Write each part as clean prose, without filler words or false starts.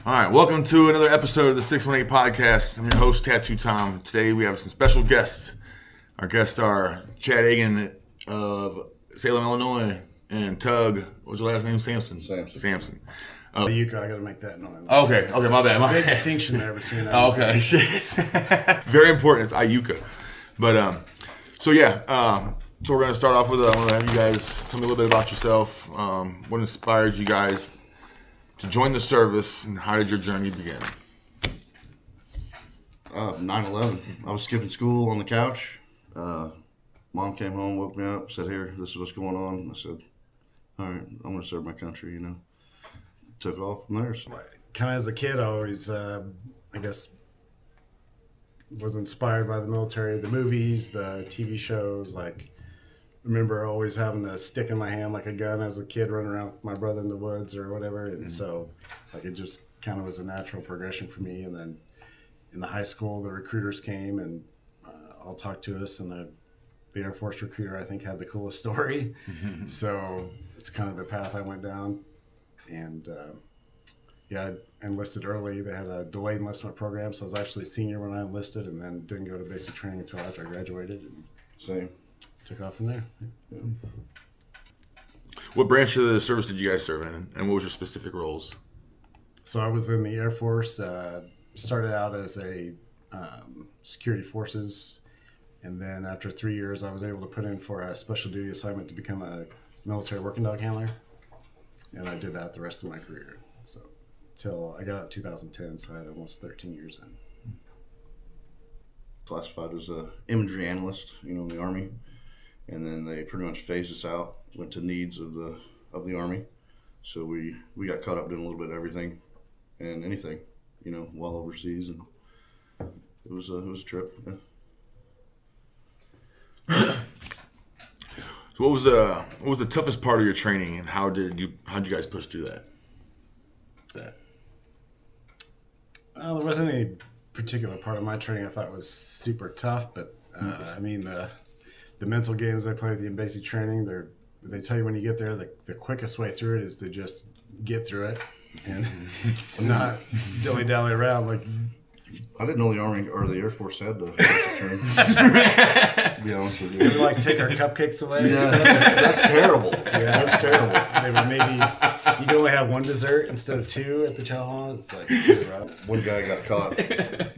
All right, welcome to another episode of the 618 Podcast. I'm your host, Tattoo Tom. Today we have some special guests. Our guests are Chad Eagan of Salem, Illinois, and Tug, what's your last name? Simpson. Yuka, I gotta make that noise. Okay, my bad. Big distinction there between that. Okay, shit. Very important, it's Ayuka. But, so we're going to start off with, I want to have you guys tell me a little bit about yourself. What inspired you guys to join the service, and how did your journey begin? 9/11. I was skipping school on the couch. Mom came home, woke me up, said, "Here, this is what's going on." I said, "All right, I'm going to serve my country," Took off from there. Kind of as a kid, I always, was inspired by the military, the movies, the TV shows. Like, remember always having a stick in my hand like a gun as a kid, running around with my brother in the woods or whatever. And so, it just kind of was a natural progression for me. And then in the high school, the recruiters came and all talked to us, and the Air Force recruiter, I think, had the coolest story. So it's kind of the path I went down. And I enlisted early. They had a delayed enlistment program, so I was actually a senior when I enlisted, and then didn't go to basic training until after I graduated. And Same. took off from there. Yeah. What branch of the service did you guys serve in, and what was your specific roles? So I was in the Air Force, started out as a security forces, and then after 3 years I was able to put in for a special duty assignment to become a military working dog handler, and I did that the rest of my career. So till I got out in 2010, so I had almost 13 years in. Classified as a imagery analyst, in the Army, and then they pretty much phased us out. Went to needs of the Army, so we got caught up doing a little bit of everything and anything, while overseas, and it was a trip. Yeah. So what was the toughest part of your training, and how'd you guys push through that? There wasn't any particular part of my training I thought was super tough, but the mental games they play with you in basic training, they tell you when you get there, the quickest way through it is to just get through it and not dilly-dally around. Like, I didn't know the Army or the Air Force had the training. To be honest with you. they would take our cupcakes away. Yeah, that's terrible. Yeah. That's terrible. They would maybe you could only have one dessert instead of two at the chow hall. It's like pretty rough. One guy got caught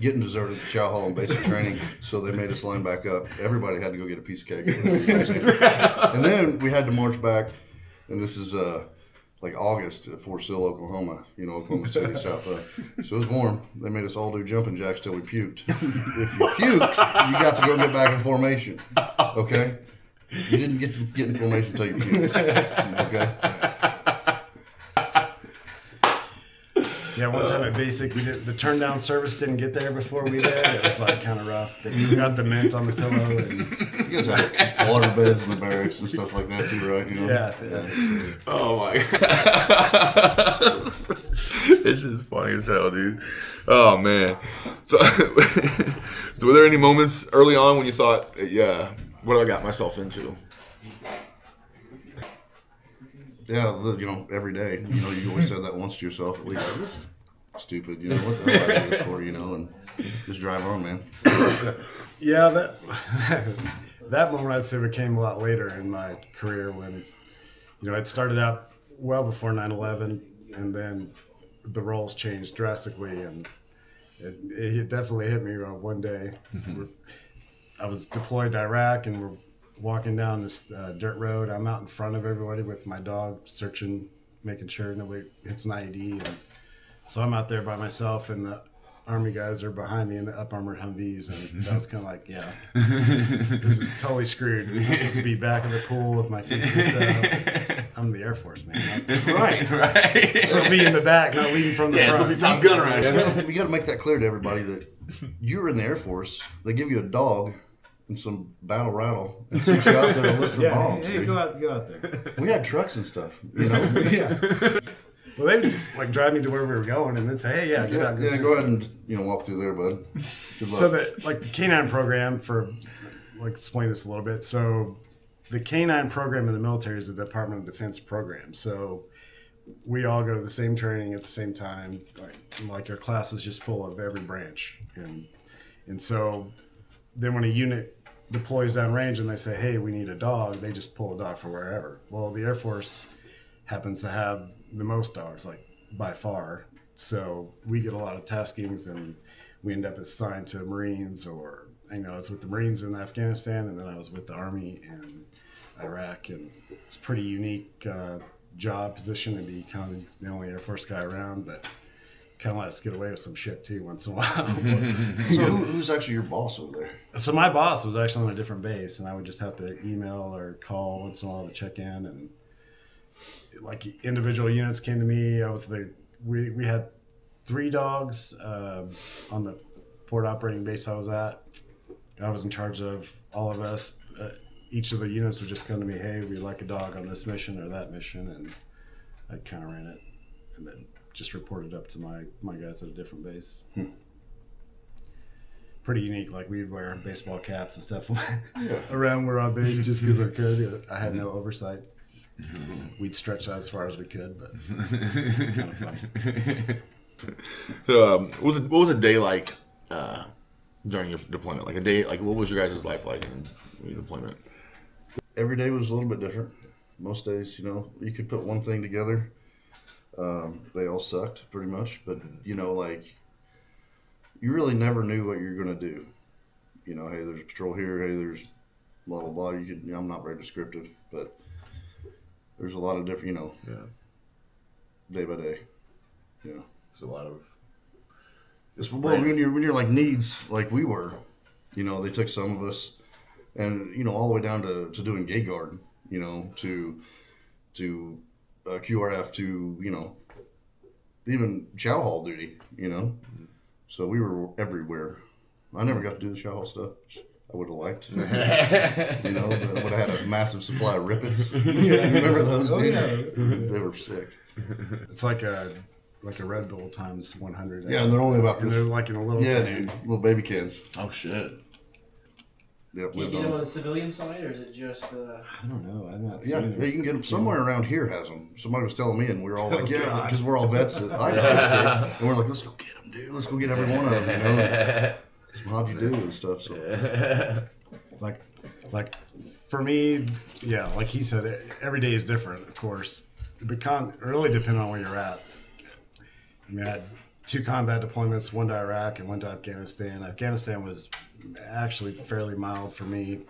getting dessert at the chow hall in basic training, so they made us line back up. Everybody had to go get a piece of cake. And then we had to march back, and this is August at Fort Sill, Oklahoma, Oklahoma City, South. So it was warm. They made us all do jumping jacks till we puked. If you puked, you got to go get back in formation. Okay? You didn't get to get in formation until you puked. Okay? Yeah, one time at basic, the turn down service didn't get there before we did. It was kind of rough. They forgot the mint on the pillow. And You guys have water beds in the barracks and stuff like that too, right? yeah. Oh my god. It's just funny as hell, dude. Oh man. So, were there any moments early on when you thought, yeah, what have I got myself into? Yeah, every day. You always said that once to yourself at least. This is stupid. What the hell I do this for? And just drive on, man. Yeah, that moment I'd say came a lot later in my career when, I'd started out well before 9/11, and then the roles changed drastically, and it definitely hit me one day. I was deployed to Iraq, and we're walking down this dirt road. I'm out in front of everybody with my dog, searching, making sure nobody hits an IED. And so I'm out there by myself, and the Army guys are behind me in the up-armored Humvees, and that was kind of like, yeah, this is totally screwed. I'm supposed to be back in the pool with my feet kicked up. I'm the Air Force, man. Right. I'm supposed to be in the back, not leading from the front. It's Top Gun around. You got to make that clear to everybody that you were in the Air Force. They give you a dog and some battle rattle and sent you out there to look for bombs. Hey, go out there. We had trucks and stuff, Yeah. Well, they'd drive me to where we were going and then say, "Hey, get out." Yeah, go ahead and walk through there, bud. Good luck. So the K-9 program explain this a little bit. So the K-9 program in the military is a Department of Defense program. So we all go to the same training at the same time. Like our class is just full of every branch, and so then when a unit deploys downrange and they say, hey, we need a dog, they just pull a dog from wherever. Well, the Air Force happens to have the most dogs, like by far. So we get a lot of taskings, and we end up assigned to Marines, or I was with the Marines in Afghanistan, and then I was with the Army in Iraq, and it's a pretty unique job position to be kind of the only Air Force guy around, but kind of let us get away with some shit too once in a while. So who's actually your boss over there? So my boss was actually on a different base, and I would just have to email or call once in a while to check in, and like individual units came to me. We had 3 dogs on the forward operating base I was at. I was in charge of all of us. Each of the units would just come to me, hey, we'd like a dog on this mission or that mission, and I kind of ran it, and then just reported up to my guys at a different base. Pretty unique. Like we'd wear baseball caps and stuff around where on base just because I could. I had no oversight. We'd stretch out as far as we could, but kind of fun. So, what was a day like during your deployment? Like a day, like what was your guys' life like in your deployment? Every day was a little bit different. Most days, you could put one thing together. They all sucked pretty much, but like you really never knew what you're gonna do. Hey, there's a patrol here. Hey, there's blah blah blah. I'm not very descriptive, but there's a lot of different, day by day. There's a lot of. When you're like needs like we were, they took some of us, and all the way down to doing gate guard, to QRF, to even chow hall duty, So we were everywhere. I never got to do the chow hall stuff, which I would have liked. Would have had a massive supply of rippets. Remember those? Oh, yeah. They were sick. It's like a Red Bull times 100. Yeah, and they're only about and this. they're like in a little Dude, little baby cans. Oh shit. Yep. You on the civilian side, or is it just? I don't know. I'm not. Yeah, you can get them somewhere around here. Has them. Somebody was telling me, and we were all like, "Yeah," God. because we're all vets. And we're like, "Let's go get them, dude. Let's go get every one of them." How'd you do and stuff? So, like for me, yeah, like he said, every day is different, of course. But really depending on where you're at. I mean, I had 2 combat deployments, one to Iraq and one to Afghanistan. Afghanistan was actually fairly mild for me.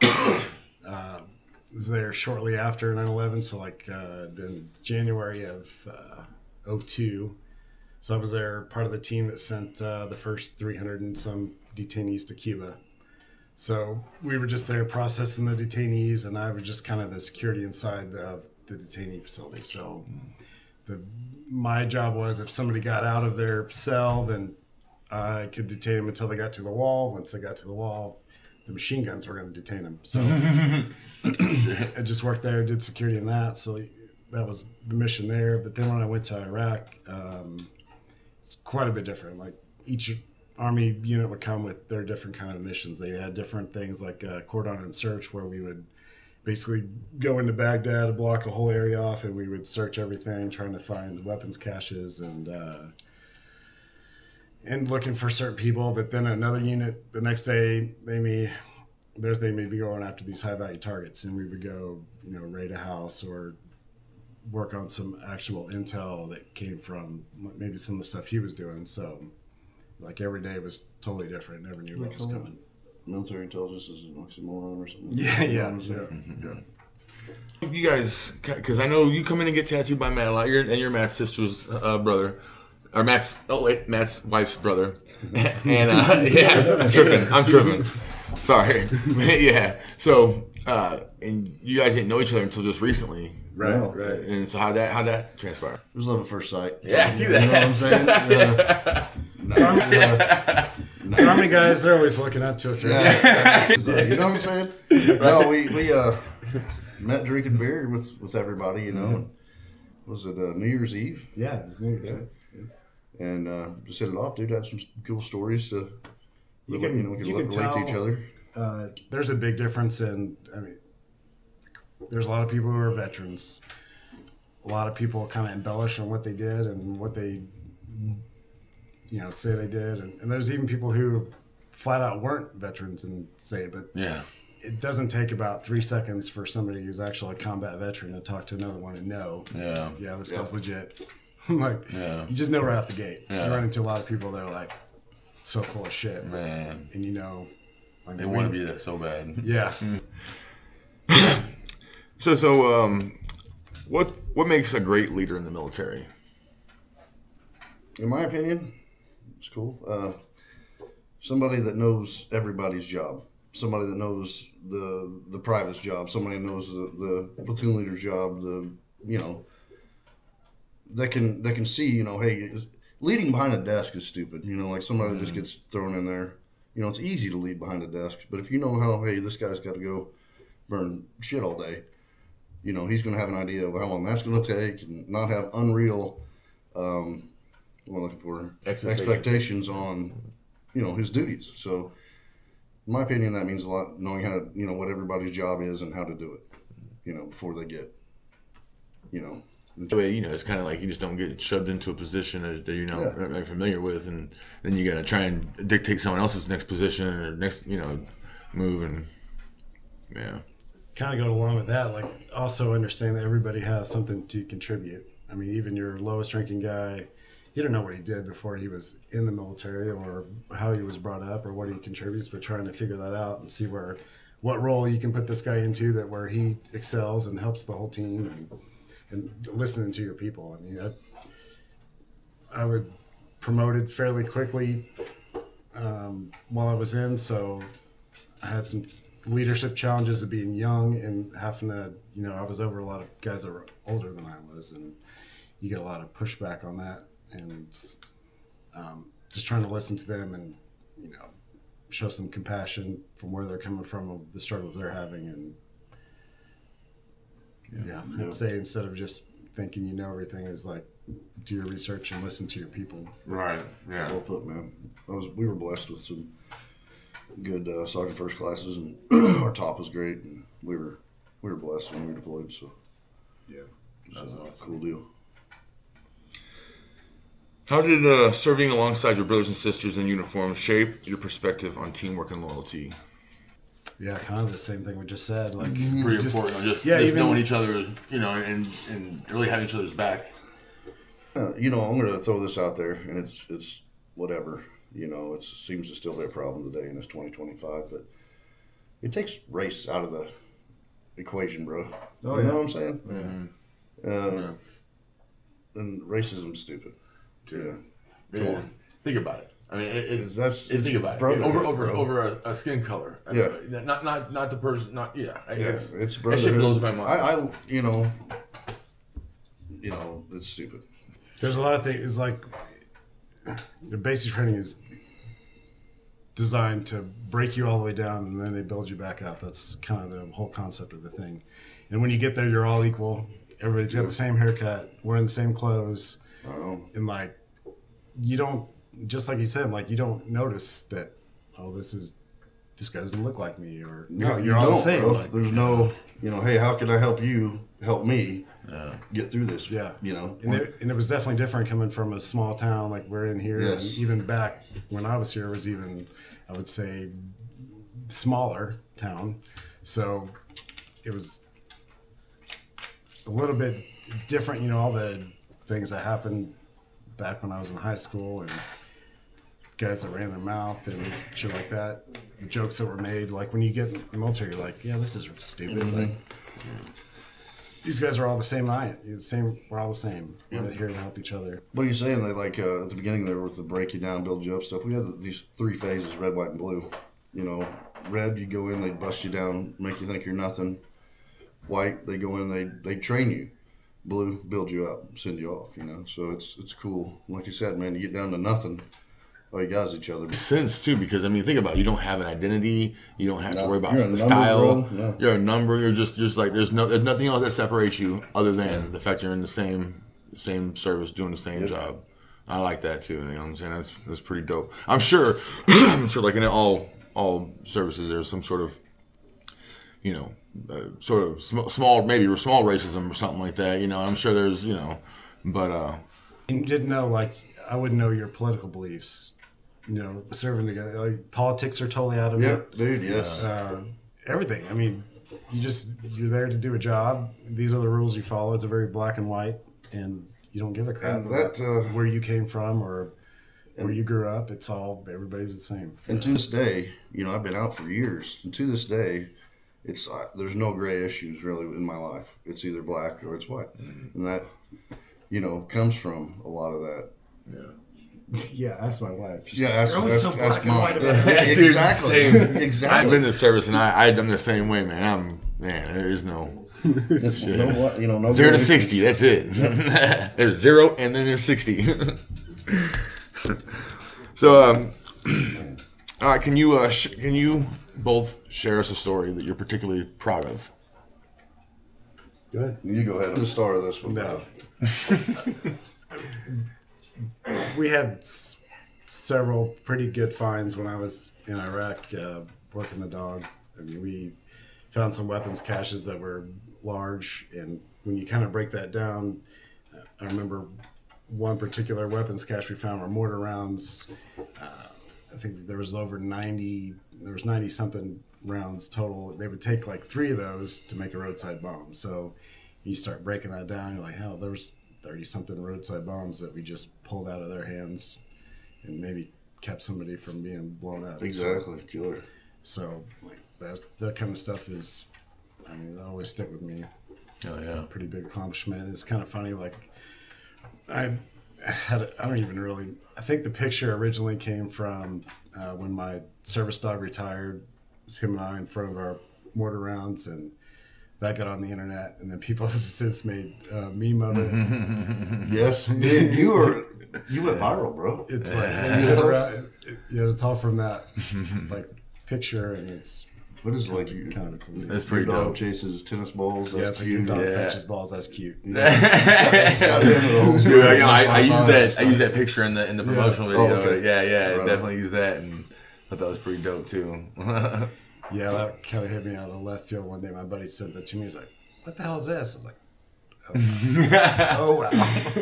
Was there shortly after 9/11, so in January of 02. So I was there, part of the team that sent the first 300 and some detainees to Cuba. So we were just there processing the detainees, and I was just kind of the security inside of the detainee facility. So my job was, if somebody got out of their cell, then I could detain them until they got to the wall. Once they got to the wall, the machine guns were going to detain them. So I just worked there, did security in that. So that was the mission there. But then when I went to Iraq, it's quite a bit different. Like each Army unit would come with their different kind of missions. They had different things like cordon and search, where we would basically go into Baghdad, block a whole area off, and we would search everything, trying to find weapons caches and looking for certain people. But then another unit, the next day, they may be going after these high value targets, and we would go, raid a house or work on some actual intel that came from maybe some of the stuff he was doing. So like every day was totally different. Never knew what was coming. Military intelligence is an oxymoron or something. Yeah. You guys, because I know you come in and get tattooed by Matt a lot. You're Matt's sister's brother, or Matt's wife's brother. And I'm tripping. Sorry. Yeah. So, and you guys didn't know each other until just recently. Right. And so how'd that transpire? It was love at first sight. Yeah, I see that. You know what I'm saying? The Army guys, they're always looking up to us. Yeah. So, you know what I'm saying? No, we met drinking beer with everybody, And was it New Year's Eve? Yeah, it was New Year's. Yeah. And just hit it off, dude. Had some cool stories to we can relate to each other. There's a big difference in, there's a lot of people who are veterans. a lot of people kind of embellish on what they did and what they, say they did. And there's even people who flat out weren't veterans and say, but Yeah. it doesn't take about 3 seconds for somebody who's actually a combat veteran to talk to another one and know, Yeah. this guy's legit. Like, you just know right off the gate. Yeah. You run into a lot of people that are like so full of shit. Man. And They want to be that so bad. Yeah. So, what makes a great leader in the military? In my opinion, it's cool. Somebody that knows everybody's job. Somebody that knows the private's job. Somebody that knows the platoon leader's job. That can see, hey, leading behind a desk is stupid. Like somebody that just gets thrown in there. It's easy to lead behind a desk, but if you know how, hey, this guy's got to go burn shit all day, he's going to have an idea of how long that's going to take and not have unreal, what I'm looking for, expectations on, his duties. So, in my opinion, that means a lot, knowing how to, what everybody's job is and how to do it, before they get, The way, it's kind of like you just don't get shoved into a position that you're not very familiar with, and then you got to try and dictate someone else's next position or next, move, and Kind of go along with that, like also understand that everybody has something to contribute. I mean, even your lowest ranking guy, he don't know what he did before he was in the military or how he was brought up or what he contributes, but trying to figure that out and see what role you can put this guy into where he excels and helps the whole team and listening to your people. I mean, I would promoted fairly quickly while I was in, so I had some leadership challenges of being young and having to, I was over a lot of guys that were older than I was, and you get a lot of pushback on that, and just trying to listen to them and, show some compassion from where they're coming from, of the struggles they're having, and I'd say instead of just thinking everything, is like do your research and listen to your people. right, yeah. Well put, man. We were blessed with some good sergeant first classes, and our top was great, and we were blessed when we were deployed. So That's awesome. Cool deal. How did serving alongside your brothers and sisters in uniform shape your perspective on teamwork and loyalty? Yeah, kind of the same thing we just said. Like Pretty just- important. Just even knowing each other, and really having each other's back. I'm going to throw this out there, and it's whatever. It seems to still be a problem today in this 2025, but it takes race out of the equation, bro. Oh, you yeah. know what I'm saying? And racism's stupid. Yeah. Think about it. I mean, It's think about it. Over a skin color. I Yeah. mean, not the person. Not yeah. It's That shit brotherhood. blows my mind. It's stupid. There's a lot of things. It's like the basic training is designed to break you all the way down, and then they build you back up. That's kind of the whole concept of the thing. And when you get there, you're all equal. Everybody's got the same haircut, wearing the same clothes, and like you don't, just like you said, like you don't notice that. Oh, this guy doesn't look like me, or no, you're all the same. Bro. Like, There's no, hey, how can I help you? Help me get through this. Yeah. And it was definitely different coming from a small town like we're in here. Yes. And even back when I was here, it was even, I would say, smaller town. So it was a little bit different, all the things that happened back when I was in high school, and guys that ran their mouth and shit like that, the jokes that were made. Like when you get in the military, you're like, yeah, this is stupid. Mm-hmm. Like, these guys are all the same. We're all the same. We're here to help each other. What are you saying? They at the beginning there with the break you down, build you up stuff. We had these 3 phases: red, white, and blue. Red, you go in, they bust you down, make you think you're nothing. White, they go in, they train you. Blue, build you up, send you off. So it's cool. Like you said, man, you get down to nothing. All you guys each other. Sense too, because I mean, think about it. You don't have an identity. You don't have to worry about You're a the number, style. bro. No. You're a number. You're just like there's nothing else that separates you other than the fact you're in the same service doing the same job. I like that too. You know what I'm saying? That's pretty dope. I'm sure like in all services there's some sort of sort of small, maybe small racism or something like that. I'm sure there's, but And you didn't know, like, I wouldn't know your political beliefs. Serving together, like politics are totally out of it. Yep, dude. Yes. Everything. I mean, you're there to do a job. These are the rules you follow. It's a very black and white, and you don't give a crap And about that, where you came from or where you grew up. It's all, everybody's the same. And to this day, I've been out for years, and to this day, it's there's no gray issues really in my life. It's either black or it's white, and that comes from a lot of that. Yeah, ask my wife. Yeah, ask so black and mom. white about it. Yeah, Dude, exactly. same. Exactly. I've been to service and I've done the same way, man. There is no It's no 0 to gray 60. That's it. There's 0 and then there's 60. So, all right, can you both share us a story that you're particularly proud of? Go ahead. You go ahead. The star of this one. No. We had several pretty good finds when I was in Iraq working the dog. I mean, we found some weapons caches that were large, and when you kind of break that down, I remember one particular weapons cache we found were mortar rounds. I think there was over 90. There was 90 something rounds total. They would take like 3 of those to make a roadside bomb. So you start breaking that down, you're like, hell, there was 30 something roadside bombs that we just pulled out of their hands and maybe kept somebody from being blown up. Exactly, killer. So like that kind of stuff is, I mean, it always stick with me. Oh yeah, Pretty big accomplishment. It's kind of funny. Like I think the picture originally came from when my service dog retired. It was him and I in front of our mortar rounds, and that got on the internet, and then people have since made a meme of it. Yes, you went viral, bro. It's like it's all from that like picture, and it's What is like you? kind of cool. that's pretty Your dog dope. chases tennis balls. That's Yeah, it's like cute. your dog Yeah. fetches balls. That's cute. That's got him in the whole Dude, story. I use High that. fives I use that picture in the promotional Oh, video. okay. Yeah, Right. definitely use that, and I thought that was pretty dope too. Yeah, that kind of hit me out of left field one day. My buddy said that to me. He's like, "What the hell is this?" I was like, "Oh wow."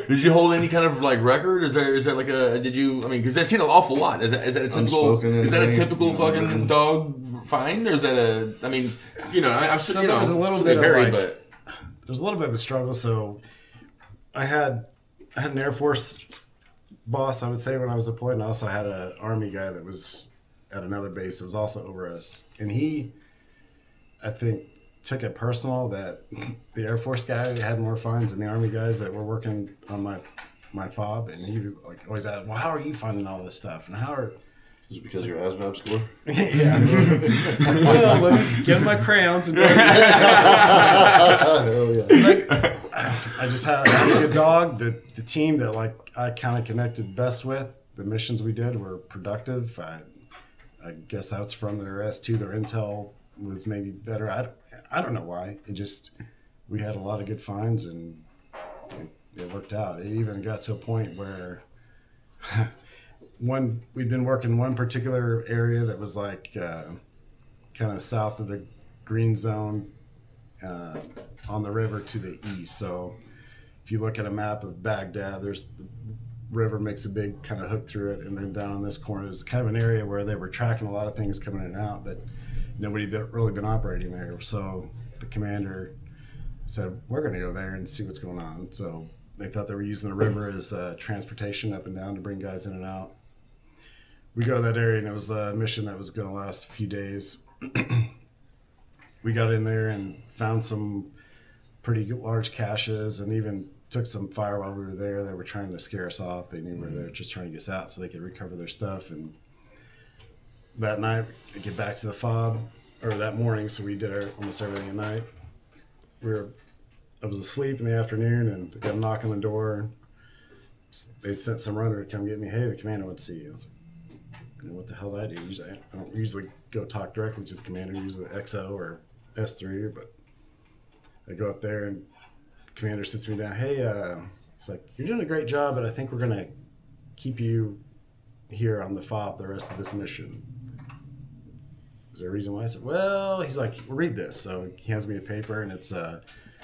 Did you hold any kind of like record? Is that like a? Did you? I mean, because I've seen an awful lot. Is that a typical? Unspoken Is that a anything? typical fucking dog find, or is that a? I mean, I'm So sure there was a little they bit of vary, like, but there's a little bit of a struggle. So I had an Air Force boss, I would say, when I was deployed, and I also had an Army guy that was at another base that was also over us, and he, I think, took it personal that the Air Force guy had more finds than the Army guys that were working on my fob, and he would like always asked, "Well, how are you finding all this stuff?" And how are Is it because of your ASVAB score? yeah, well, let me get my crayons and Hell yeah. it's like I just had a good dog. The team that like I kind of connected best with. The missions we did were productive. I guess that's from their S2. Their intel was maybe better. I don't know why. We had a lot of good finds, and it worked out. It even got to a point where we'd been working one particular area that was like kind of south of the green zone on the river to the east. So if you look at a map of Baghdad, there's the river makes a big kind of hook through it, and then down in this corner, it was kind of an area where they were tracking a lot of things coming in and out, but nobody really been operating there. So the commander said, "We're going to go there and see what's going on." So they thought they were using the river as transportation up and down to bring guys in and out. We go to that area, and it was a mission that was going to last a few days. We got in there and found some pretty large caches, and even took some fire while we were there. They were trying to scare us off. They knew we were there just trying to get us out so they could recover their stuff. And that night, we get back to the fob, or that morning, so we did almost everything at night. I was asleep in the afternoon, and got a knock on the door. They sent some runner to come get me. "Hey, the commander wants to see you." I was like, "What the hell did I do?" I don't usually go talk directly to the commander, usually XO or S3, but I go up there, and the commander sits me down. "Hey," he's like, "You're doing a great job, but I think we're going to keep you here on the fob the rest of this mission." is there a reason why? I said, well, he's like, read this. So he hands me a paper, and it's a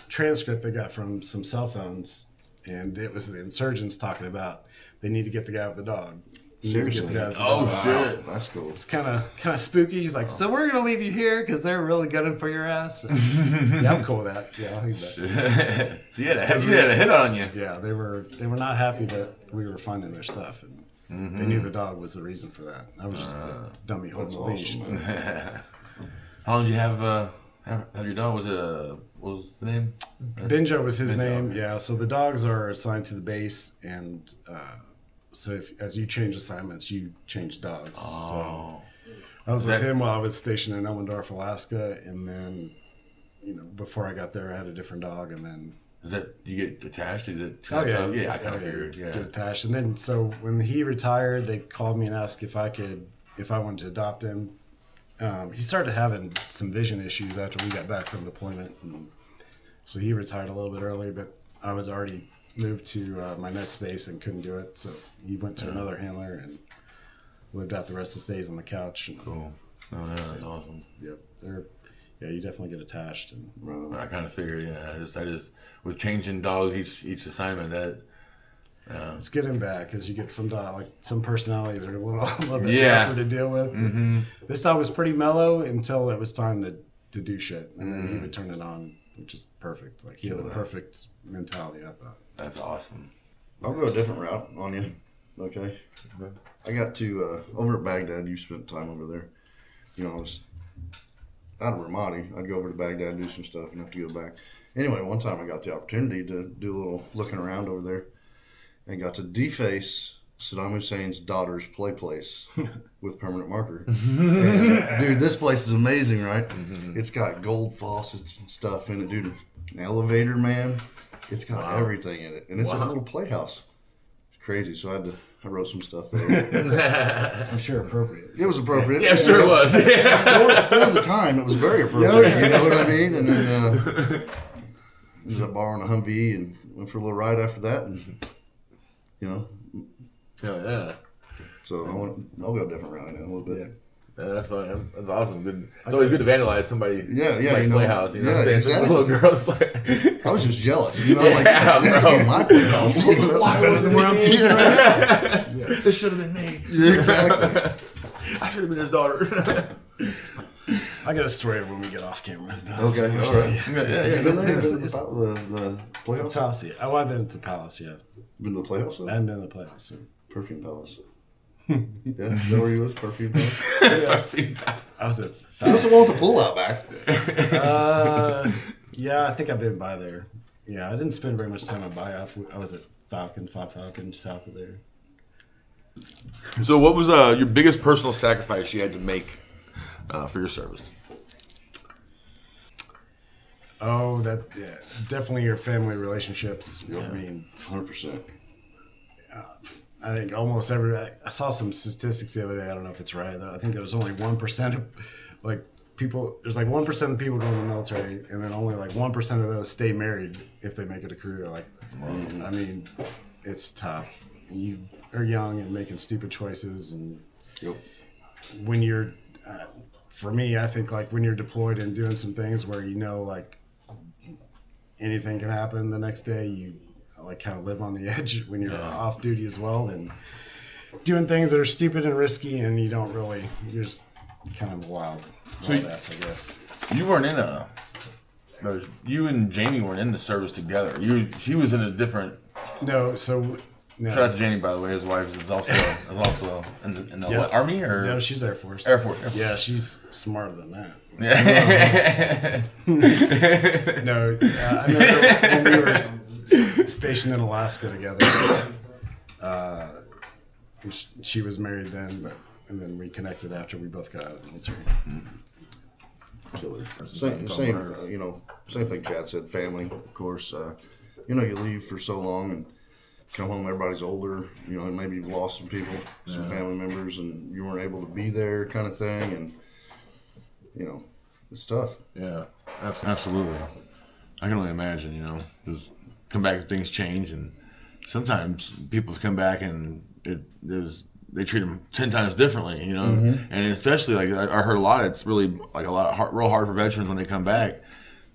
transcript they got from some cell phones, and it was the insurgents talking about they need to get the guy with the dog. Seriously? Shit. That's cool. It's kind of spooky. He's like, so we're gonna leave you here because they're really gunning for your ass. Yeah, I'm cool with that. Yeah, I'll leave that. So you had a hit on you. Yeah, they were not happy that we were finding their stuff, and they knew the dog was the reason for that. I was just the dummy holding the leash. Awesome, How long did you have your dog? What was the name? Benjo was his name. okay. Yeah, so the dogs are assigned to the base, and so as you change assignments, you change dogs. So I was with him while I was stationed in Elmendorf, Alaska, and then before I got there, I had a different dog, and then. Is that you get attached? Is it? Oh yeah, yeah. I kind of figured. Yeah. Get attached, and then so when he retired, they called me and asked if I wanted to adopt him. He started having some vision issues after we got back from deployment, and so he retired a little bit early. But I was already moved to my next base and couldn't do it, so he went to another handler and lived out the rest of his days on the couch. And, Cool. Oh yeah, that's awesome. Yep, you definitely get attached. And I kind of figured. Yeah, I just with changing dogs each assignment that. It's getting bad because you get some dog, like some personalities are a little bit tougher to deal with. Mm-hmm. This dog was pretty mellow until it was time to do shit, and then he would turn it on, which is perfect. Like he had the perfect mentality, I thought. That's awesome. I'll go a different route on you. Okay. I got to over at Baghdad. You spent time over there. I was out of Ramadi. I'd go over to Baghdad, do some stuff, and have to go back. Anyway, one time I got the opportunity to do a little looking around over there. And got to deface Saddam Hussein's daughter's play place with permanent marker. And, dude, this place is amazing, right? It's got gold faucets and stuff in it, dude. An elevator, man. It's got everything in it, and it's a little playhouse. It's crazy. So I wrote some stuff there. I'm sure appropriate. It was appropriate. Yeah, sure it was. For the time, it was very appropriate. You know what I mean? And then ended up borrowing a Humvee and went for a little ride after that, and. Yeah. So I'll go a different route now a little bit. Yeah, that's fun. That's awesome. Good. It's always good to vandalize somebody's playhouse. You know what I'm saying? Exactly. Little girls play. I was just jealous. Like this could be my playhouse. Why wasn't where I'm sitting? This should have been me. Yeah, exactly. I should have been his daughter. I got a story when we get off camera. Okay, all right. Yeah. You been there? You been to the playhouse? Palace, yeah. Oh, I've been to Palace, yeah. Been to the playhouse? I haven't been to the Palace. So. Perfume Palace. Yeah, is that where you was? Perfume Palace? I was at That's the one with the pool out back. yeah, I think I've been by there. Yeah, I didn't spend very much time at BIOP. I was at Falcon south of there. So, what was your biggest personal sacrifice you had to make for your service? Oh, definitely your family relationships. I mean, 100%. I think almost I saw some statistics the other day. I don't know if it's right. I think there's only 1% of people. There's 1% of the people going to the military, and then only 1% of those stay married if they make it a career. I mean, it's tough. You are young and making stupid choices, and when you're, for me, I think when you're deployed and doing some things where anything can happen the next day, you kind of live on the edge when you're off duty as well, and doing things that are stupid and risky, and you're just kind of wild ass, I guess. You weren't you and Jamie weren't in the service together. She was in a different. No. Shout out to Jamie, by the way. His wife is also in the Army, or no, she's Air Force. Air Force. Yeah, she's smarter than that. Yeah. No, I remember when we were stationed in Alaska together. She was married then, and then we connected after we both got out of the military. Same thing Chad said. Family, of course. You leave for so long and come home. Everybody's older. Maybe you've lost some people, some family members, and you weren't able to be there, kind of thing. And it's tough. Yeah, absolutely. I can only imagine. Because come back and things change, and sometimes people come back and they they treat them 10 times differently, you know. And especially like I heard a lot. It's really like a lot of real hard for veterans when they come back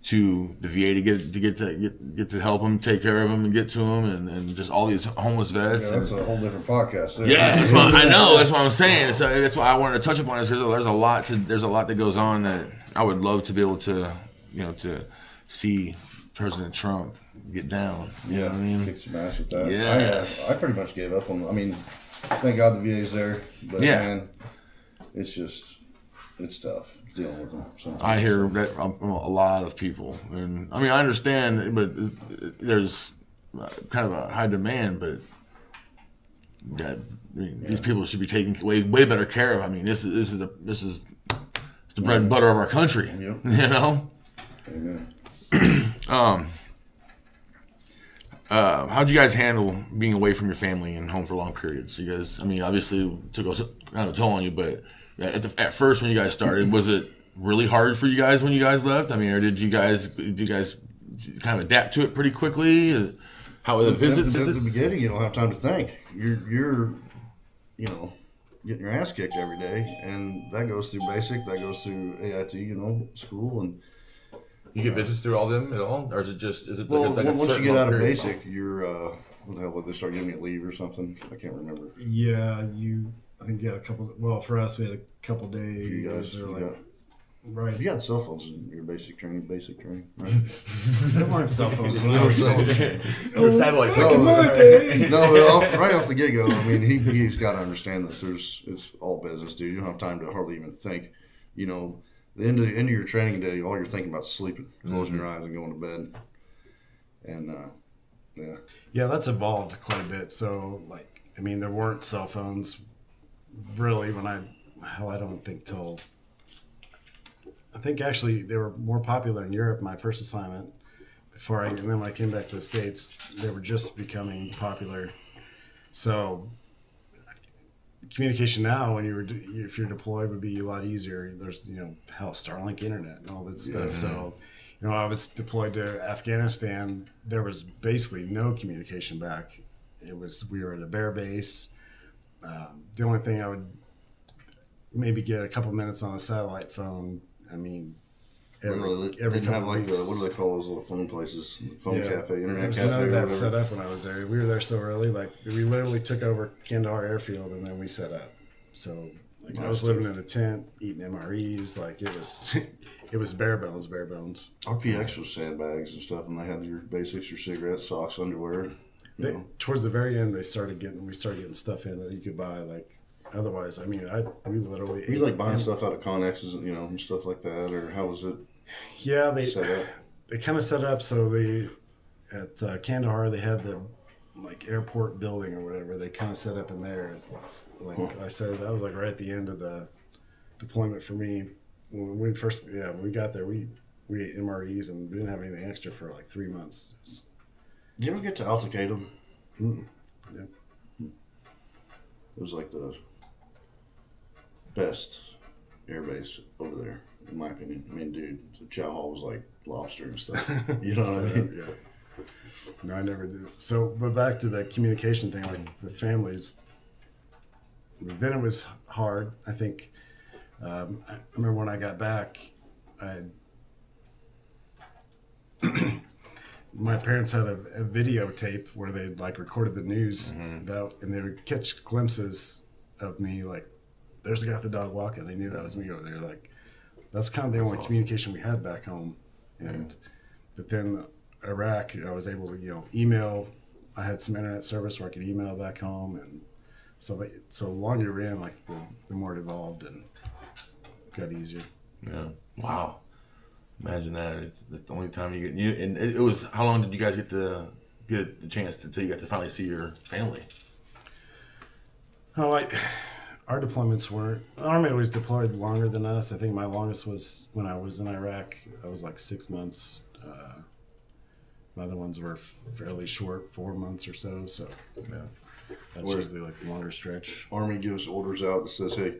to the VA to get to help them, take care of them, and get to them, and just all these homeless vets. Yeah, that's a whole different podcast. Yeah, that's what I know. That's what I'm saying. So that's why I wanted to touch upon this, because there's a lot that goes on that I would love to be able to, to see President Trump get down. You know what I mean? Kick some ass with that. Yes. I pretty much gave up on. I mean, thank God the VA's there, but man, it's tough dealing with them. So. I hear that from a lot of people, and I mean I understand, but there's kind of a high demand, but these people should be taken way better care of. I mean, this is the bread and butter of our country. Yep. You know. Amen. How'd you guys handle being away from your family and home for long periods? You guys, I mean, obviously took a kind of a toll on you, but at first when you guys started, was it really hard for you guys when you guys left? I mean, or did you guys kind of adapt to it pretty quickly? How were the visits? At the beginning, you don't have time to think. You're getting your ass kicked every day, and that goes through basic, that goes through AIT, school, and. You get visits through all of them at all, or is it Well, like once you get out of basic, you're what the hell would they start giving you leave or something? I can't remember. Yeah, I think you had a couple. Well, for us, we had a couple days. You guys, right. You got cell phones in your basic training, right? There weren't cell phones when I was Or satellite No, phones. right off the get-go. I mean, he's got to understand this. It's all business, dude. You don't have time to hardly even think. The end of your training day, all you're thinking about is sleeping, closing your eyes and going to bed. And, Yeah, that's evolved quite a bit. So, there weren't cell phones really I don't think till, I think actually they were more popular in Europe, my first assignment, and then when I came back to the States, they were just becoming popular. So, communication now, if you're deployed, would be a lot easier. There's Starlink internet and all that stuff. So, I was deployed to Afghanistan. There was basically no communication back. We were at a bear base. The only thing I would maybe get a couple minutes on a satellite phone. I mean, every didn't have couple weeks. what do they call those little phone places? Phone cafe, internet There's cafe. none of that set up when I was there. We were there so early. We literally took over Kandahar Airfield and then we set up. So I was living in a tent, eating MREs. It was bare bones. RPX was sandbags and stuff, and they had your basics, your cigarettes, socks, underwear. Towards the very end, we started getting stuff in that you could buy. Otherwise, we literally. Were you buying stuff out of Connexes, and stuff like that, or how was it? Yeah, they set up? They kind of set up so at Kandahar they had the airport building or whatever. They kind of set up in there. I said, that was right at the end of the deployment for me. When we got there, we ate MREs and we didn't have anything extra for 3 months. Did you ever get to Alticatum? Yeah. It was the best airbase over there, in my opinion. I mean, dude, the chow hall was like lobster and stuff. You know what I mean? Yeah. No, I never did. So, but back to the communication thing, with families. Then it was hard. I think. I remember when I got back, my parents had a videotape where they recorded the news, and they would catch glimpses of me. There's a guy with the dog walking. They knew that was me over there. That's kind of the only communication we had back home. But then Iraq, I was able to email. I had some internet service where I could email back home, and so the longer you're in, the more it evolved and got easier. Yeah. Wow. Imagine that. It's the only time you get and it was. How long did you guys get the chance until you got to finally see your family? Our deployments weren't. The Army always deployed longer than us. I think my longest was when I was in Iraq. I was 6 months. My other ones were fairly short, 4 months or so. So that's usually a longer stretch. Army gives orders out that says, "Hey,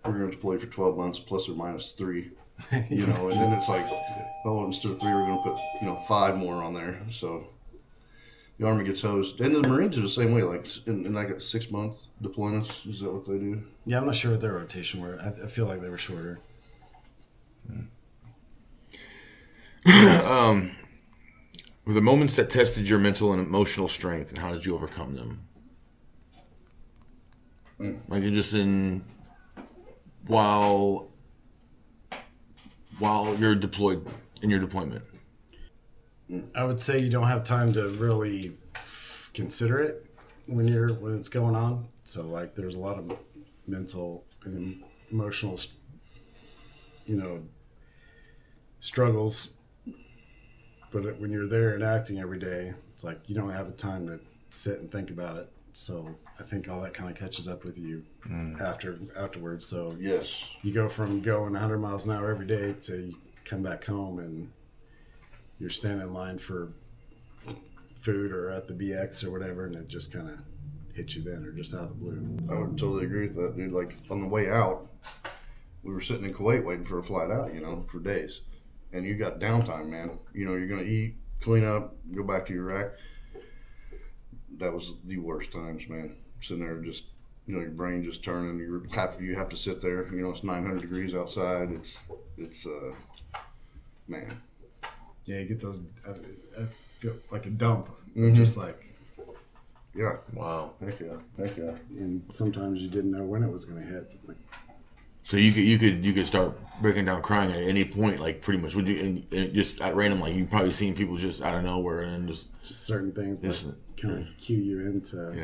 we're going to deploy for 12 months plus or minus 3." And then it's oh, instead of 3, we're going to put 5 more on there. So the Army gets hosed. And the Marines are the same way, like in like a 6-month deployments. Is that what they do? Yeah, I'm not sure what their rotation were. I feel like they were shorter. Were the moments that tested your mental and emotional strength, and how did you overcome them? Like you're just while you're deployed in your deployment. I would say you don't have time to really consider it when it's going on. So like, there's a lot of mental and emotional, struggles. But when you're there and acting every day, it's like you don't have the time to sit and think about it. So I think all that kind of catches up with you afterwards. So Yes. you go from going 100 miles an hour every day to you come back home and you're standing in line for food or at the BX or whatever, and it just kind of hits you then, or just out of the blue. I would totally agree with that, dude. Like, on the way out, we were sitting in Kuwait waiting for a flight out, for days. And you got downtime, man. You're going to eat, clean up, go back to Iraq. That was the worst times, man. Sitting there just, your brain just turning. You have to sit there. It's 900 degrees outside. It's man. Yeah, you get those, I feel like a dump. Mm-hmm. Just like, Yeah. Wow. Heck yeah. and sometimes you didn't know when it was going to hit. Like, So you could start breaking down crying at any point, like pretty much. Would you and just at random, like you've probably seen people just out of nowhere and just certain things that kind of cue you into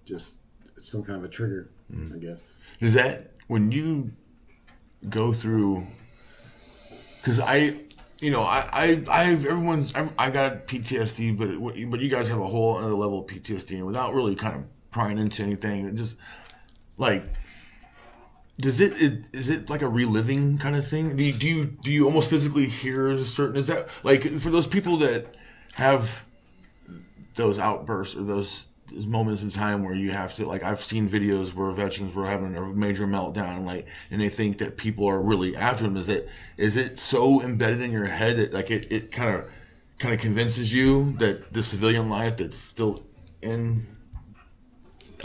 just some kind of a trigger, I guess. Is that when you go through? Because I got PTSD, but you guys have a whole other level of PTSD, and without really kind of prying into anything, it just like. Is it like a reliving kind of thing? Do you almost physically hear a certain? Is that like for those people that have those outbursts or those moments in time where you have to, like, I've seen videos where veterans were having a major meltdown, like, and they think that people are really after them. Is it so embedded in your head that like it kind of convinces you that the civilian life that's still in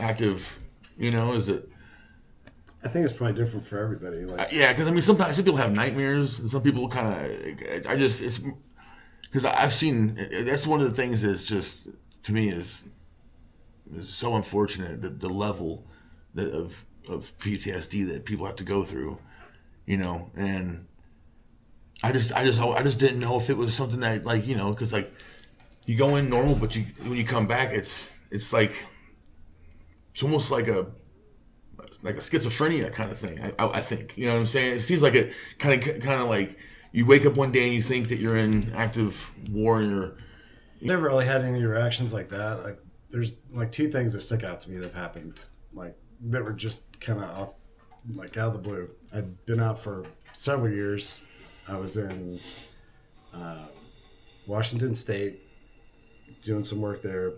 active, is it? I think it's probably different for everybody. Like, Yeah, because sometimes some people have nightmares, and some people kind of. It's because I've seen. That's one of the things that's just to me is so unfortunate. The level of PTSD that people have to go through, and I just didn't know if it was something that because you go in normal, but when you come back, it's like it's almost like a schizophrenia kind of thing. I think, you know what I'm saying? It seems like it kind of like you wake up one day and you think that you're in active war and you're. Never really had any reactions like that. Like, there's like two things that stick out to me that have happened, like that were just kind of off, like out of the blue. I'd been out for several years. I was in Washington State doing some work there.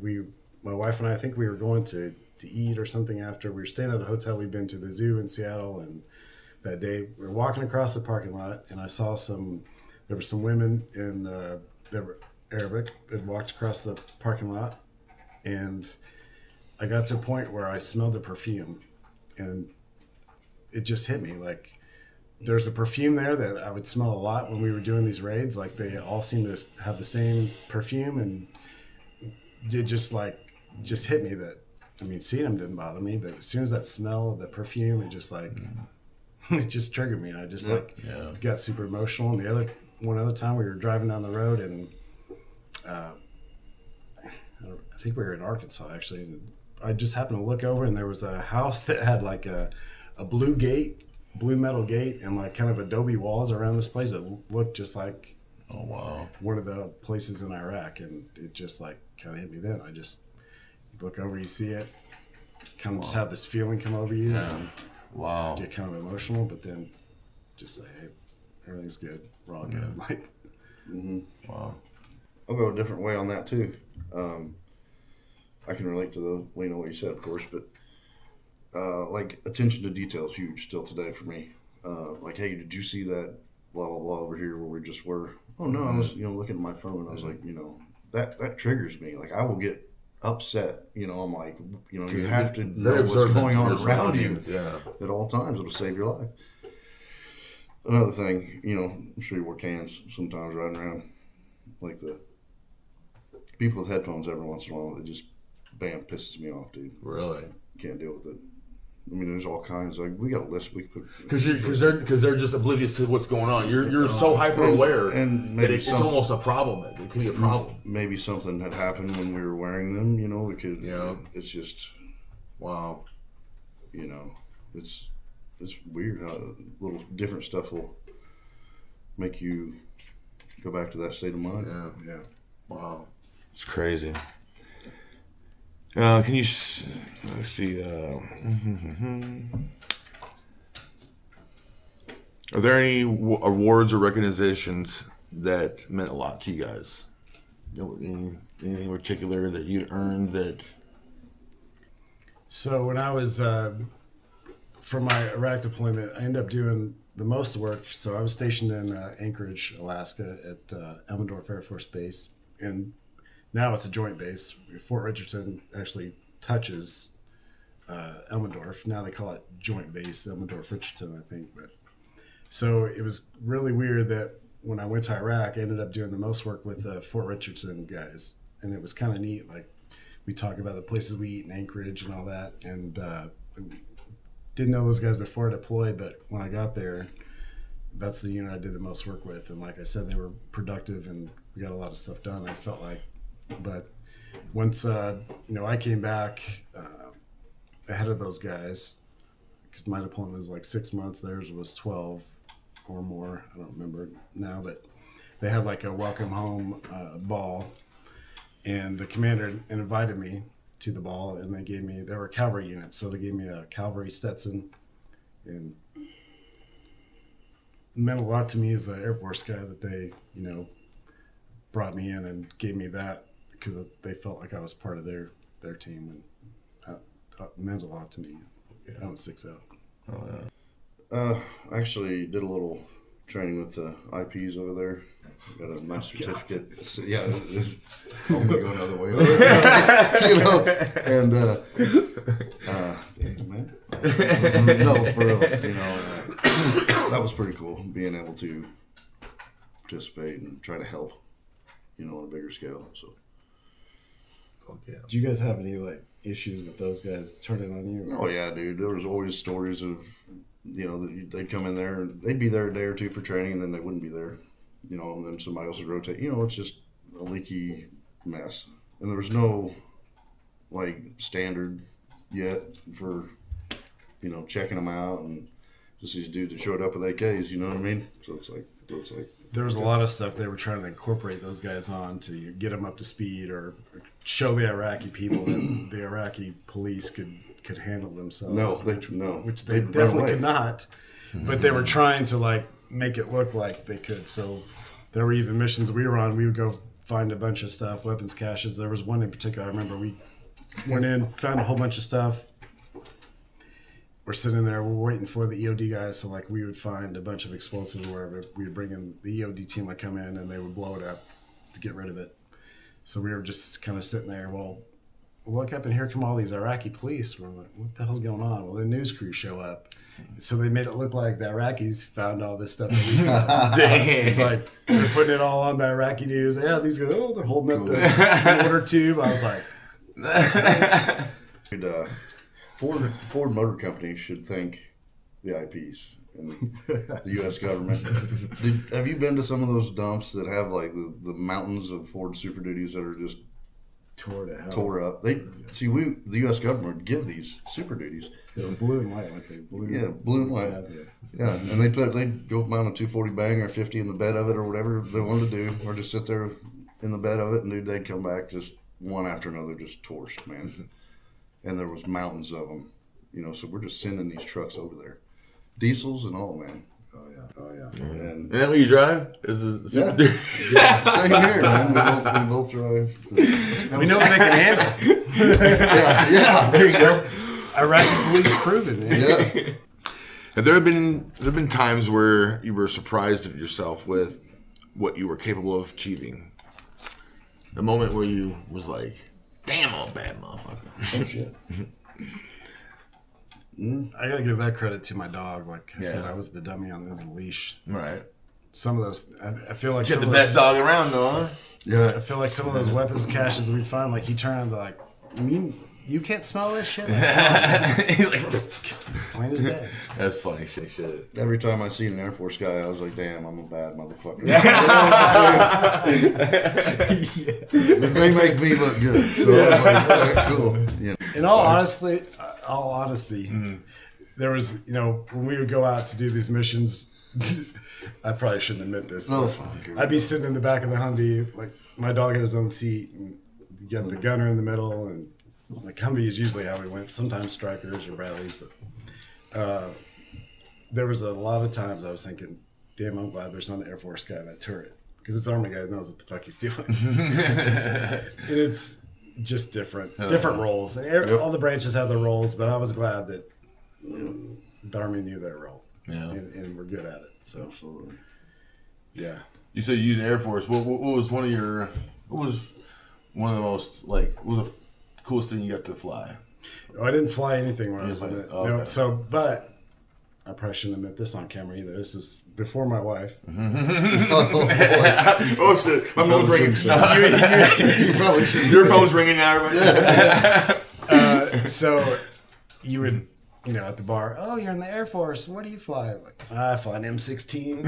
My wife and I think we were going to eat or something after. We were staying at a hotel. We'd been to the zoo in Seattle, and that day we were walking across the parking lot, and I saw there were some women that were Arabic that walked across the parking lot, and I got to a point where I smelled the perfume, and it just hit me. Like, there's a perfume there that I would smell a lot when we were doing these raids. Like, they all seem to have the same perfume, and it just hit me that, seeing them didn't bother me, but as soon as that smell of the perfume, it just it just triggered me, and I just got super emotional. And one other time we were driving down the road, and I think we were in Arkansas actually, and I just happened to look over, and there was a house that had like a blue metal gate, and like kind of adobe walls around this place that looked just like one of the places in Iraq, and it just like kind of hit me then. I just look over, you see it, kind of just have this feeling come over you, and get kind of emotional, but then just say, hey, everything's good, we're all good. Like, Wow. I'll go a different way on that too. I can relate to what you said, of course, but like attention to detail is huge still today for me. Like, hey, did you see that blah blah blah over here where we just were? Oh no, I was looking at my phone. I was like, that triggers me. Like I will get upset. You know, I'm like, you know, you Because have to they're know what's observant going to on your around you surroundings, yeah. at all times. It'll save your life. Another thing, you know, I'm sure you wear cans sometimes riding around. Like the people with headphones every once in a while, it just, bam, pisses me off, dude. Really? Can't deal with it. I mean, there's all kinds. Like we got a list we could put. Because they're just oblivious to what's going on. You're so hyper aware and that it's almost a problem. It could be a problem. Maybe something had happened when we were wearing them. You know, it could. Yeah. It's just. Wow. You know, it's weird how little different stuff will make you go back to that state of mind. Yeah. Yeah. Wow. It's crazy. Can you let's see? Are there any awards or recognitions that meant a lot to you guys? You know, anything in particular that you earned that? So when I was for my Iraq deployment, I ended up doing the most work. So I was stationed in Anchorage, Alaska, at Elmendorf Air Force Base, and now it's a joint base. Fort Richardson actually touches Elmendorf. Now they call it Joint Base Elmendorf Richardson, I think. But so it was really weird that when I went to Iraq, I ended up doing the most work with the Fort Richardson guys, and it was kind of neat. Like we talk about the places we eat in Anchorage and all that, and didn't know those guys before I deployed, but when I got there, that's the unit I did the most work with. And like I said, they were productive and we got a lot of stuff done, I felt like. But once I came back ahead of those guys, because my deployment was like 6 months, theirs was 12 or more. I don't remember now, but they had like a welcome home ball, and the commander invited me to the ball, and they were cavalry units, so they gave me a cavalry Stetson, and it meant a lot to me as an Air Force guy that they, brought me in and gave me that, because they felt like I was part of their team, and that meant a lot to me. I was 6-0. Oh yeah. I actually did a little training with the IPs over there. Got a nice certificate. So, yeah, I'm gonna go another way. And damn, man. No, for real. That was pretty cool, being able to participate and try to help, on a bigger scale. So. Yeah. Do you guys have any issues with those guys turning on you? Oh yeah, dude. There was always stories of, that they'd come in there and they'd be there a day or two for training, and then they wouldn't be there. And then somebody else would rotate. It's just a leaky mess. And there was no standard yet for, checking them out, and just these dudes that showed up with AKs. You know what I mean? So it's like. There was a lot of stuff they were trying to incorporate those guys on to get them up to speed, or show the Iraqi people that the Iraqi police could handle themselves. No, which they definitely could not. But they were trying to make it look like they could. So there were even missions we were on. We would go find a bunch of stuff, weapons caches. There was one in particular. I remember we went in, found a whole bunch of stuff. We're sitting there, we're waiting for the EOD guys, so we would find a bunch of explosives or wherever. We would bring in the EOD team, would come in, and they would blow it up to get rid of it. So we were just kind of sitting there. Well, look up, and here come all these Iraqi police. We're like, what the hell's going on? Well, the news crew show up. So they made it look like the Iraqis found all this stuff that we found. Dang. It's like they're putting it all on the Iraqi news. Yeah, these guys, they're holding up the water tube. I was like, Ford Motor Company should thank the IPs and the U.S. government. Have you been to some of those dumps that have the mountains of Ford Super Duties that are just tore up? The U.S. government would give these Super Duties. They were blue and white, blue. Yeah, blue and white. Yeah, and they'd go mount a 240 bang or 50 in the bed of it or whatever they wanted to do, or just sit there in the bed of it, and they'd come back just one after another, just torched, man. And there was mountains of them, so we're just sending these trucks over there. Diesels and all, man. Oh, yeah. And is that what you drive? Same here, man. We both drive. We know what they can handle. yeah, there you go. Iraqi police proven, man. Yeah. Have there been times where you were surprised at yourself with what you were capable of achieving? The moment where you was like, damn, I'm a bad motherfucker. Oh, shit. I gotta give that credit to my dog. Like I said, Yeah. I was the dummy on the leash. Right. Some of those, I feel like Get some the of best those, dog around, though, huh? Yeah. I feel like some of those weapons caches we'd find, like he turned and be like, you can't smell this shit? Like, He's like, plain as day. that's funny shit. Every time I see an Air Force guy, I was like, damn, I'm a bad motherfucker. They make me look good. So I was like, all right, cool. You know. In all honesty, there was, when we would go out to do these missions, I probably shouldn't admit this. No, but fuck. I'd be sitting in the back of the Humvee, like my dog had his own seat, and you got the gunner in the middle, and like Humvee is usually how we went. Sometimes Strikers or Bradleys, but there was a lot of times I was thinking, damn, I'm glad there's not an Air Force guy in that turret, because it's Army guy who knows what the fuck he's doing. And it's just different roles. And all the branches have their roles, but I was glad that the Army knew their role. Yeah. And we're good at it. So, Absolutely. yeah. You said you used Air Force. What was one of the most, like, what was the coolest thing you got to fly? Oh, I didn't fly anything when I was in it. Oh, No, okay. so, but I probably shouldn't admit this on camera either. This was before my wife. Oh, shit. My phone's ringing. You probably should. Your phone's ringing now, everybody. So you would, at the bar, oh, you're in the Air Force. What do you fly? I'm like, I fly an M16.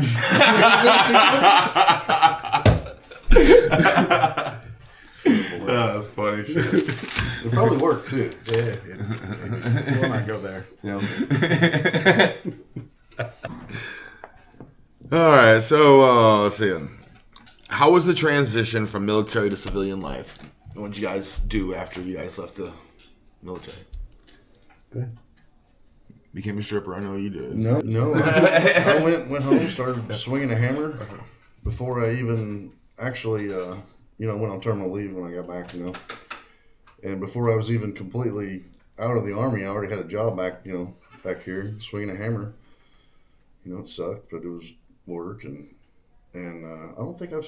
That's funny shit. It probably worked too. Yeah, we'll not go there. Yeah. All right, so let's see. How was the transition from military to civilian life? What did you guys do after you guys left the military? Good. Became a stripper. I know you did. No. I went home, started swinging a hammer before I even actually, went on terminal leave when I got back, And before I was even completely out of the Army, I already had a job back here, swinging a hammer. It sucked, but it was work, and I don't think I'm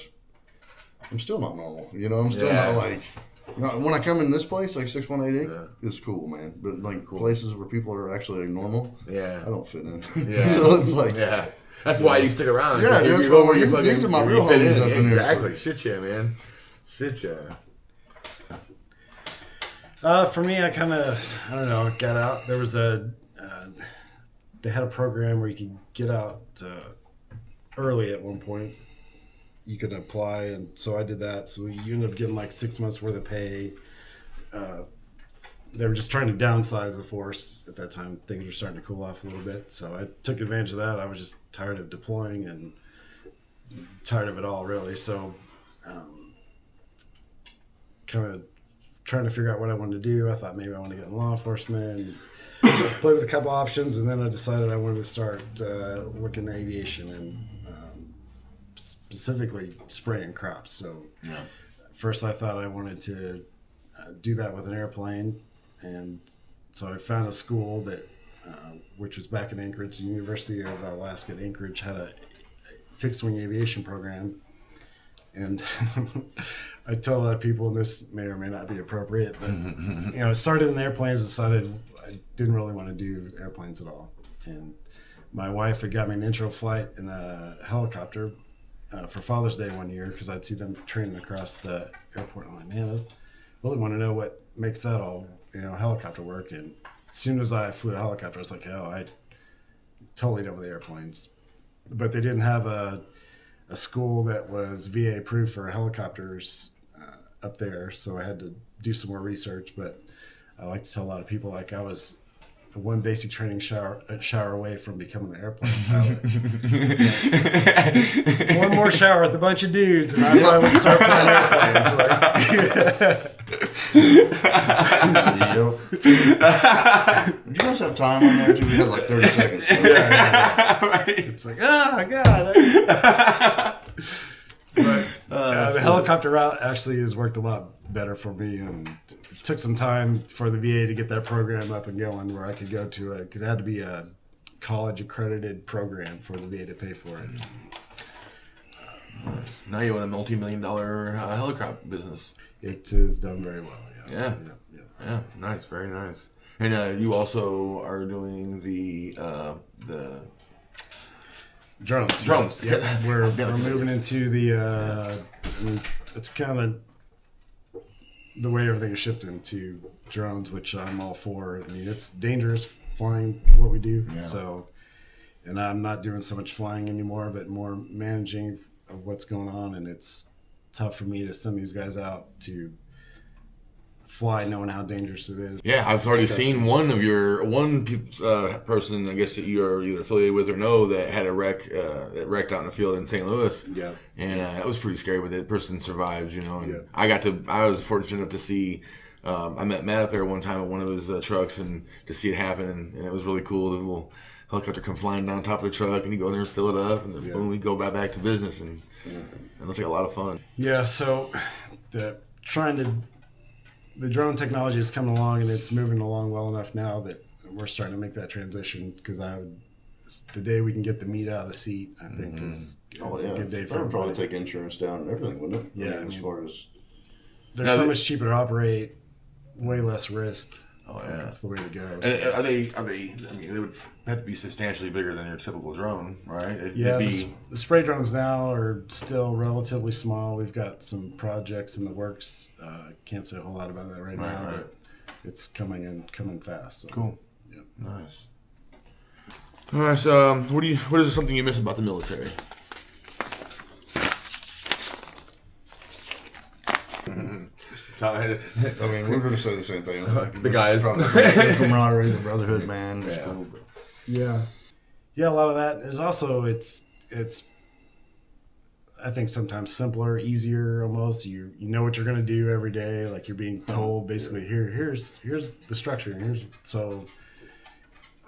still not normal. I'm still not like, when I come in this place, like 6188, it's cool, man. But like places where people are actually normal, I don't fit in. Yeah. So it's like, that's why you stick around. Yeah, that's why these are my real fit homies in. up in here. Exactly. Shit, yeah, man. Shit, yeah. For me, I kind of, I don't know, got out. There was they had a program where you could get out early at one point. You could apply, and so I did that. So you ended up getting like 6 months worth of pay. They were just trying to downsize the force at that time. Things were starting to cool off a little bit. So I took advantage of that. I was just tired of deploying and tired of it all, really. So kind of trying to figure out what I wanted to do. I thought maybe I want to get in law enforcement and play with a couple options. And then I decided I wanted to start working in aviation and specifically spraying crops. So first I thought I wanted to do that with an airplane. And so I found a school that, which was back in Anchorage, the University of Alaska at Anchorage had a fixed wing aviation program. And I tell a lot of people, and this may or may not be appropriate, but I started in airplanes and decided I didn't really want to do airplanes at all. And my wife had got me an intro flight in a helicopter for Father's Day one year because I'd see them training across the airport. I'm like, man, I really want to know what makes that all, helicopter work. And as soon as I flew a helicopter, I was like, oh, I totally done with airplanes. But they didn't have a school that was VA approved for helicopters up there, so I had to do some more research. But I like to tell a lot of people, like, I was the one basic training shower away from becoming an airplane pilot. One more shower with a bunch of dudes, and I probably would start flying airplanes. Did you guys have time on there too? We had like 30 seconds. It's like, oh God. But the helicopter route actually has worked a lot better for me, and it took some time for the VA to get that program up and going where I could go to it, because it had to be a college accredited program for the VA to pay for it. Now you own a multi-million-dollar helicopter business. It is done very well. Yeah. Yeah, nice, very nice. And you also are doing the Drones. Yeah, we're moving into the. I mean, it's kind of the way everything is shifting to drones, which I'm all for. I mean, it's dangerous flying what we do. Yeah. So, and I'm not doing so much flying anymore, but more managing of what's going on. And it's tough for me to send these guys out to fly knowing how dangerous it is. Yeah, I've already seen one person, I guess, that you're either affiliated with or know, that had a wreck, that wrecked out in the field in St. Louis. Yeah. And that was pretty scary, but the person survived, you know. And Yeah. I was fortunate enough to see, I met Matt up there one time at one of his trucks, and to see it happen, and it was really cool. The little helicopter come flying down top of the truck, and you go in there and fill it up, and then boom, we go back to business, and it looks like a lot of fun. Yeah, so the drone technology is coming along, and it's moving along well enough now that we're starting to make that transition, because the day we can get the meat out of the seat, I think is a good day for that would probably everybody. take insurance down and everything, wouldn't it? Yeah, I mean, as far as They're so much cheaper to operate, way less risk. Oh yeah, That's the way to go. And So. are they? I mean, they would have to be substantially bigger than your typical drone, right? Yeah, It'd be, the spray drones now are still relatively small. We've got some projects in the works. Can't say a whole lot about that right now, right. but it's coming fast. So. Cool. Yep. Nice. All right. So, what is something you miss about the military? I mean, we're going to say the same thing. The guys. The camaraderie, the brotherhood, man. It's cool. Yeah, a lot of that is also it's I think sometimes simpler, easier almost. You know what you're gonna do every day. Like you're being told basically here's the structure, and here's so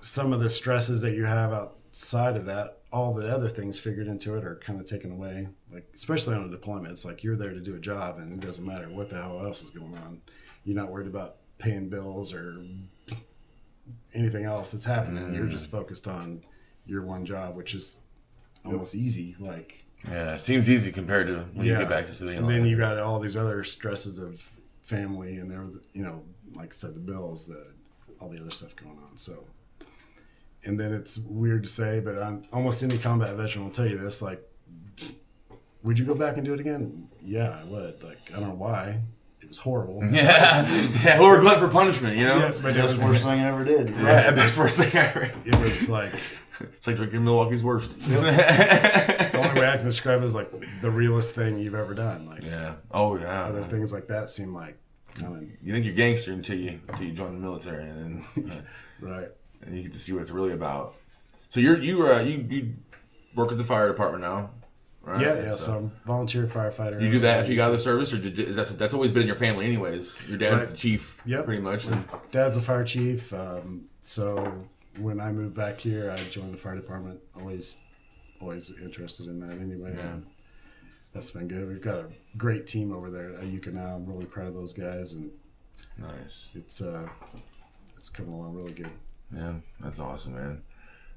some of the stresses that you have outside of that, all the other things figured into it are kind of taken away. Like especially on a deployment, it's like you're there to do a job, and it doesn't matter what the hell else is going on. You're not worried about paying bills or anything else that's happening. You're just focused on your one job, which is almost easy. Like Yeah, it seems easy compared to when you get back to civilian and then life. you got all these other stresses of family and like I said, the bills, all the other stuff going on. So, and then it's weird to say, but almost any combat veteran will tell you this. Like, would you go back and do it again? Yeah, I would. Like, I don't know why. It was horrible. Yeah. Well, we're glad for punishment, you know. Yeah, but That's the worst thing I ever did. Yeah, best worst thing I ever. it was like It's like drinking Milwaukee's worst. the only way I can describe it is like the realest thing you've ever done. Like, Yeah. Oh yeah. other things like that seem like kind of You think you're gangster until you join the military, and then right. and you get to see what it's really about. So you work at the fire department now, right? Yeah. So I'm volunteer firefighter. You do that after you got out of the service, or that's always been in your family, anyways? Your dad's Right. the chief, Yep. pretty much. Dad's the fire chief. So when I moved back here, I joined the fire department. Always interested in that anyway. Yeah. And that's been good. We've got a great team over there at Eagan now. I'm really proud of those guys, and Nice. it's coming along really good. Yeah, that's awesome, man.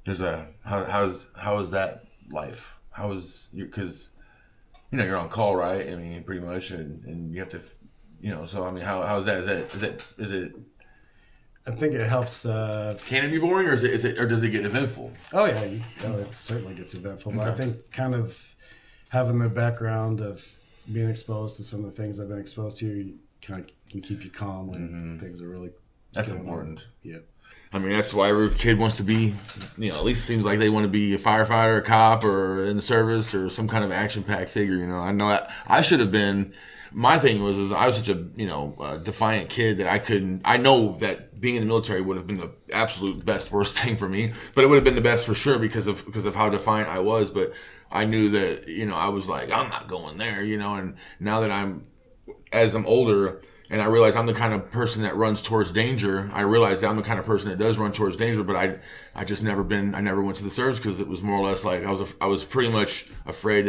There's how is that life? How is you? Because you're on call, right? I mean, pretty much, and you have to, So I mean, how is that? Is it? I think it helps. Can it be boring, or is it, or does it get eventful? Oh yeah, it certainly gets eventful. But I think kind of having the background of being exposed to some of the things I've been exposed to kind of can keep you calm when things are really. That's going on. important. Yeah. I mean, that's why every kid wants to be, at least seems like they want to be a firefighter, a cop, or in the service, or some kind of action-packed figure. I know I should have been. My thing was I was such a defiant kid that I know that being in the military would have been the absolute best worst thing for me, but it would have been the best for sure because of how defiant I was. But I knew that I was like, I'm not going there, and now that as I'm older. And I realize I'm the kind of person that runs towards danger. I realize that I'm the kind of person that does run towards danger, but I never went to the service because it was more or less like I was pretty much afraid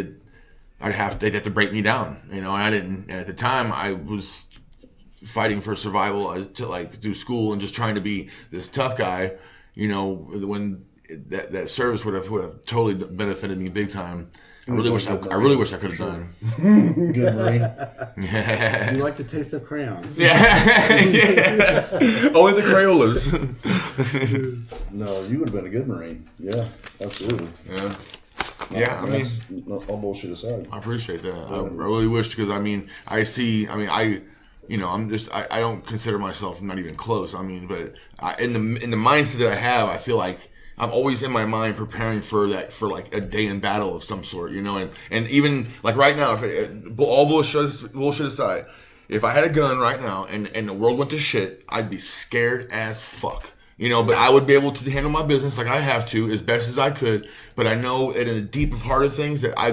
that they'd have to break me down, and I didn't. And at the time, I was fighting for survival through school and just trying to be this tough guy, when that service would have totally benefited me big time. I really wish I could have done. Good Marine. Do you like the taste of crayons? Yeah. Only the Crayolas. No, you would have been a good Marine. Yeah, absolutely. Yeah. Yeah, I mean, all bullshit aside. I appreciate that. I really wish, because I don't consider myself not even close. I mean, but in the mindset that I have, I feel like I'm always in my mind preparing for like a day in battle of some sort, and even like right now, all bullshit aside, if I had a gun right now and the world went to shit, I'd be scared as fuck. But I would be able to handle my business like I have to as best as I could. But I know in the deep of heart of things that I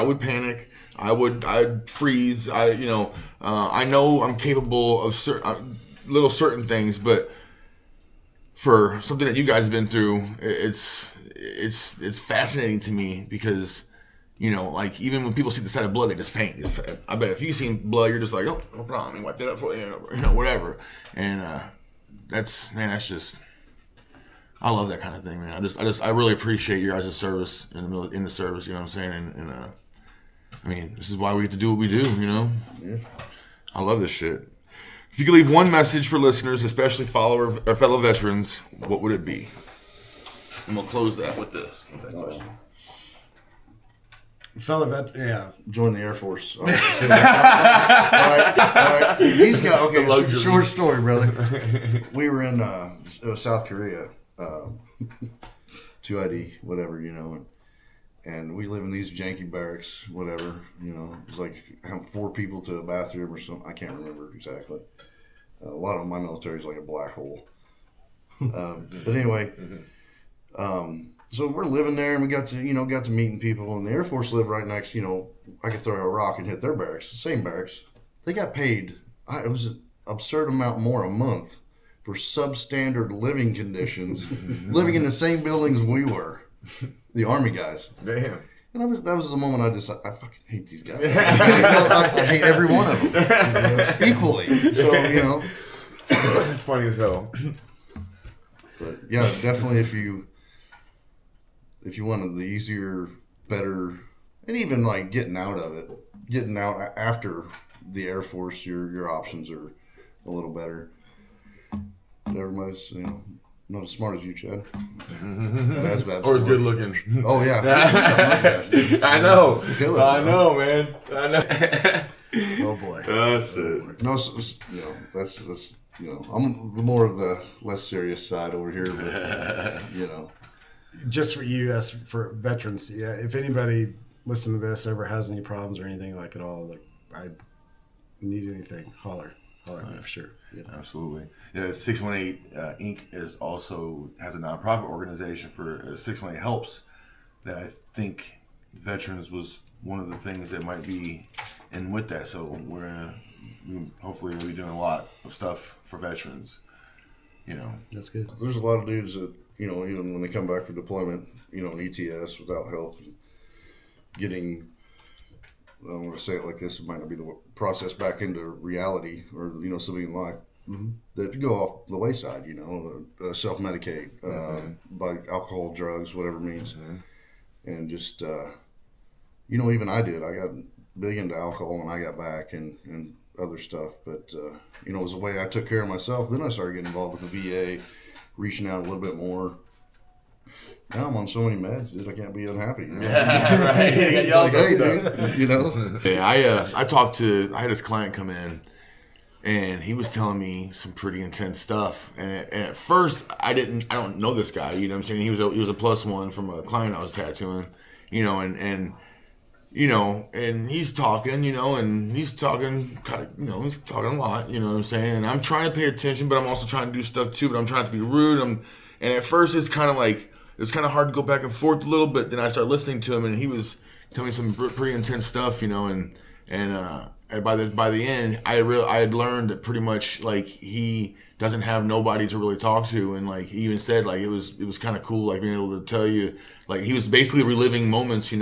would panic. I'd freeze. I know I'm capable of certain things, but for something that you guys have been through, it's fascinating to me because, like even when people see the sight of blood, they just faint. I bet if you've seen blood, you're just like, oh, no problem, you wipe that up for you, whatever. And that's just, I love that kind of thing, man. I really appreciate your guys' service in the service. You know what I'm saying? And I mean, this is why we get to do what we do. Yeah. I love this shit. If you could leave one message for listeners, especially fellow veterans, what would it be? And we'll close that with this. That question. Yeah. Join the Air Force. All right. He's got, short story, brother. We were in South Korea, 2ID, whatever, and we live in these janky barracks, whatever, it's like 4 people to a bathroom or something. I can't remember exactly. A lot of my military is like a black hole. But anyway, so we're living there, and we got to meeting people, and the Air Force lived right next. I could throw a rock and hit their barracks, the same barracks. They got paid. It was an absurd amount more a month for substandard living conditions, living in the same buildings we were, the Army guys. Damn. And that was the moment I fucking hate these guys. I hate every one of them equally. So it's funny as hell. But yeah, definitely if you wanted the easier, better, and even like getting out after the Air Force, your options are a little better. But everybody's not as smart as you, Chad. That's bad. Or as good looking. Oh yeah. I know. Killer, I know, man. I know. Oh boy. Oh shit. No, that's I'm more of the less serious side over here, but Just for you, as for veterans, yeah. If anybody listening to this ever has any problems or anything like at all, like I need anything, holler at me for sure. Yeah. Absolutely. Yeah, 618 Inc. has a nonprofit organization for 618 Helps that I think veterans was one of the things that might be in with that. So hopefully we'll be doing a lot of stuff for veterans. That's good. There's a lot of dudes that even when they come back for deployment, in ETS without help, getting, I don't want to say it like this, it might not be the process back into reality or, civilian life. Mm-hmm. That go off the wayside, self-medicate, by alcohol, drugs, whatever it means. Mm-hmm. And just, even I did. I got big into alcohol when I got back and other stuff. But, it was a way I took care of myself. Then I started getting involved with the VA, reaching out a little bit more. Now I'm on so many meds, dude. I can't be unhappy. Yeah, right. It's like, hey, dude, Yeah, I had this client come in, and he was telling me some pretty intense stuff. And at first, I don't know this guy. You know what I'm saying? He was a +1 from a client I was tattooing. And he's talking, and he's talking, he's talking a lot. You know what I'm saying? And I'm trying to pay attention, but I'm also trying to do stuff too. But I'm trying to be rude. And at first, it's kind of hard to go back and forth a little bit. Then I started listening to him, and he was telling me some pretty intense stuff, and by the end, I had learned that pretty much like he doesn't have nobody to really talk to, and like he even said like it was kind of cool like being able to tell you like he was basically reliving moments, and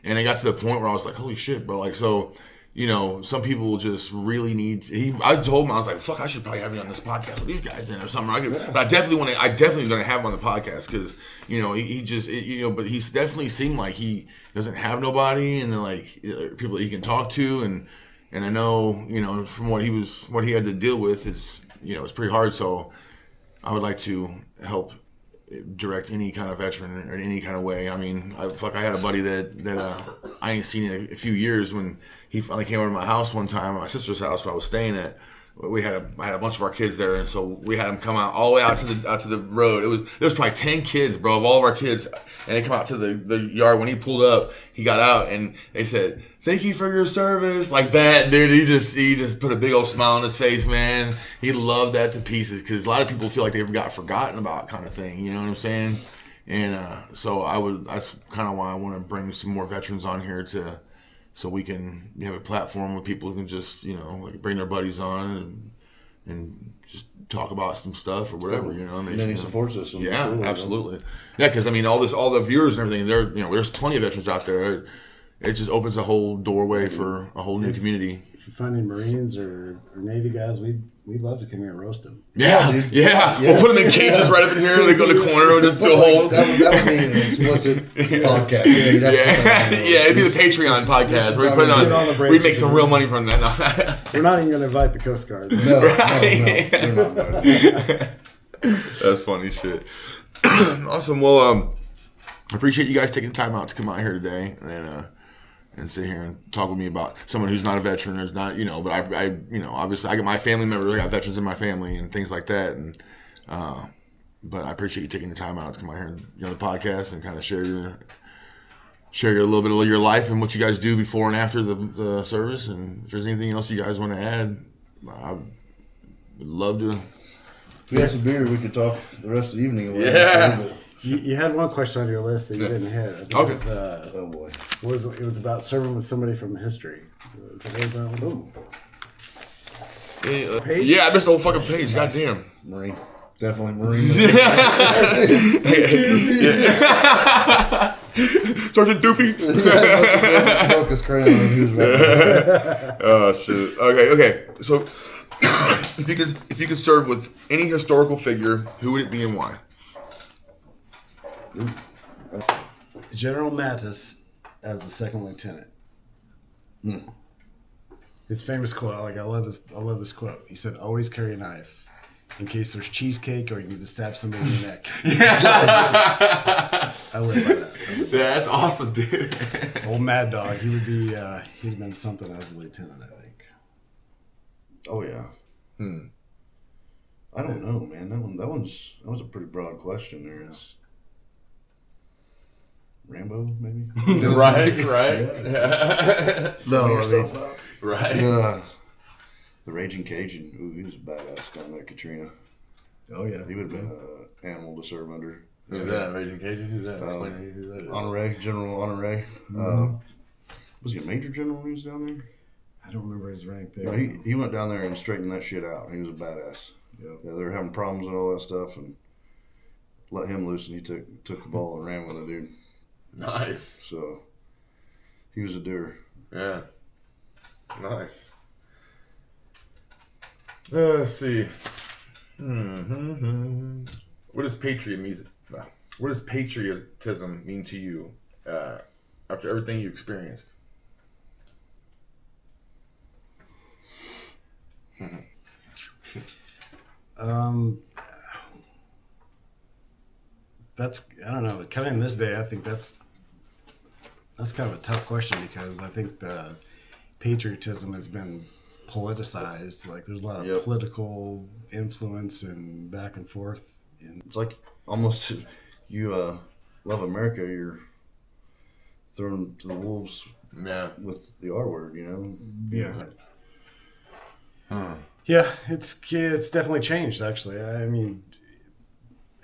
it got to the point where I was like, holy shit, bro, like so. you know, some people just really need. I told him, I was like, "Fuck, I should probably have you on this podcast with these guys in or something." But I definitely gonna have him on the podcast because you know he just you know, but he's definitely seemed like he doesn't have nobody, and then like people that he can talk to, and I know you know from what he had to deal with is you know it's pretty hard. So I would like to help direct any kind of veteran in any kind of way. I mean, I had a buddy that I ain't seen in a few years. When he finally came over to my house one time, my sister's house where I was staying at. I had a bunch of our kids there, and so we had them come out all the way out to the road. There was probably 10 kids, bro, of all of our kids, and they come out to the yard. When he pulled up, he got out, and they said, "Thank you for your service," like that, dude. He just put a big old smile on his face, man. He loved that to pieces because a lot of people feel like they've got forgotten about, kind of thing. You know what I'm saying? And so that's kind of why I want to bring some more veterans on here so we can have a platform where people can just, you know, like bring their buddies on and just talk about some stuff or whatever, you know. And any support system. Yeah, absolutely. Yeah, because I mean, all the viewers and everything, there's plenty of veterans out there. It just opens a whole doorway for a whole new community. If you find any Marines or Navy guys, we'd love to come here and roast them. Yeah. We'll put them in cages right up in here. They go in the corner and just do a whole. That would be an explicit podcast. Yeah, it'd be the Patreon podcast where we put it on. We'd make some real money from that. We're not even going to invite the Coast Guard. No, they're not. That's funny shit. Awesome. Well, I appreciate you guys taking the time out to come out here today and sit here and talk with me about someone who's not a veteran or is not, you know, but I you know, obviously I got my family members, I got veterans in my family and things like that. And, but I appreciate you taking the time out to come out here and, you know, the podcast and kind of share your little bit of your life and what you guys do before and after the service. And if there's anything else you guys want to add, I would love to. If we had some beer, we could talk the rest of the evening. Yeah. You had one question on your list that you didn't hit. I think Okay. It was, Oh boy. it was about serving with somebody from history. Is that what it was about? Page? Yeah, I missed the whole fucking page. Goddamn. Marine. Definitely Marine. Sergeant Doofy. Focus crayon on who's right. Oh shit. Okay. So, if you could serve with any historical figure, who would it be and why? General Mattis as a second lieutenant. His famous quote, like I love this quote. He said, "Always carry a knife in case there's cheesecake or you need to stab somebody in the neck." I live by that. That's awesome, dude. Old Mad Dog. He would be. He'd have been something as a lieutenant, I think. Oh yeah. I don't know, man. That was a pretty broad question there. It's Rambo, maybe. Right. No, I mean, Right. the Raging Cajun. Ooh, he was a badass down there, Katrina. Oh yeah. He would have been an animal to serve under. Who's that? Raging Cajun? Who's that? Explain to me who that is. Honore, General Honore. Was he a major general when he was down there? I don't remember his rank there. No, he went down there and straightened that shit out. He was a badass. Yep. Yeah, they were having problems and all that stuff, and let him loose, and he took the ball and ran with it, dude. Nice. So he was a doer. Yeah. Nice. Let's see. What does patriotism mean to you after everything you experienced? That's, I don't know, kind of in this day, I think that's kind of a tough question because I think the patriotism has been politicized. Like there's a lot of political influence and back and forth. It's like almost you love America, you're thrown to the wolves with the R word, you know? Yeah. Yeah, it's definitely changed, actually. I mean,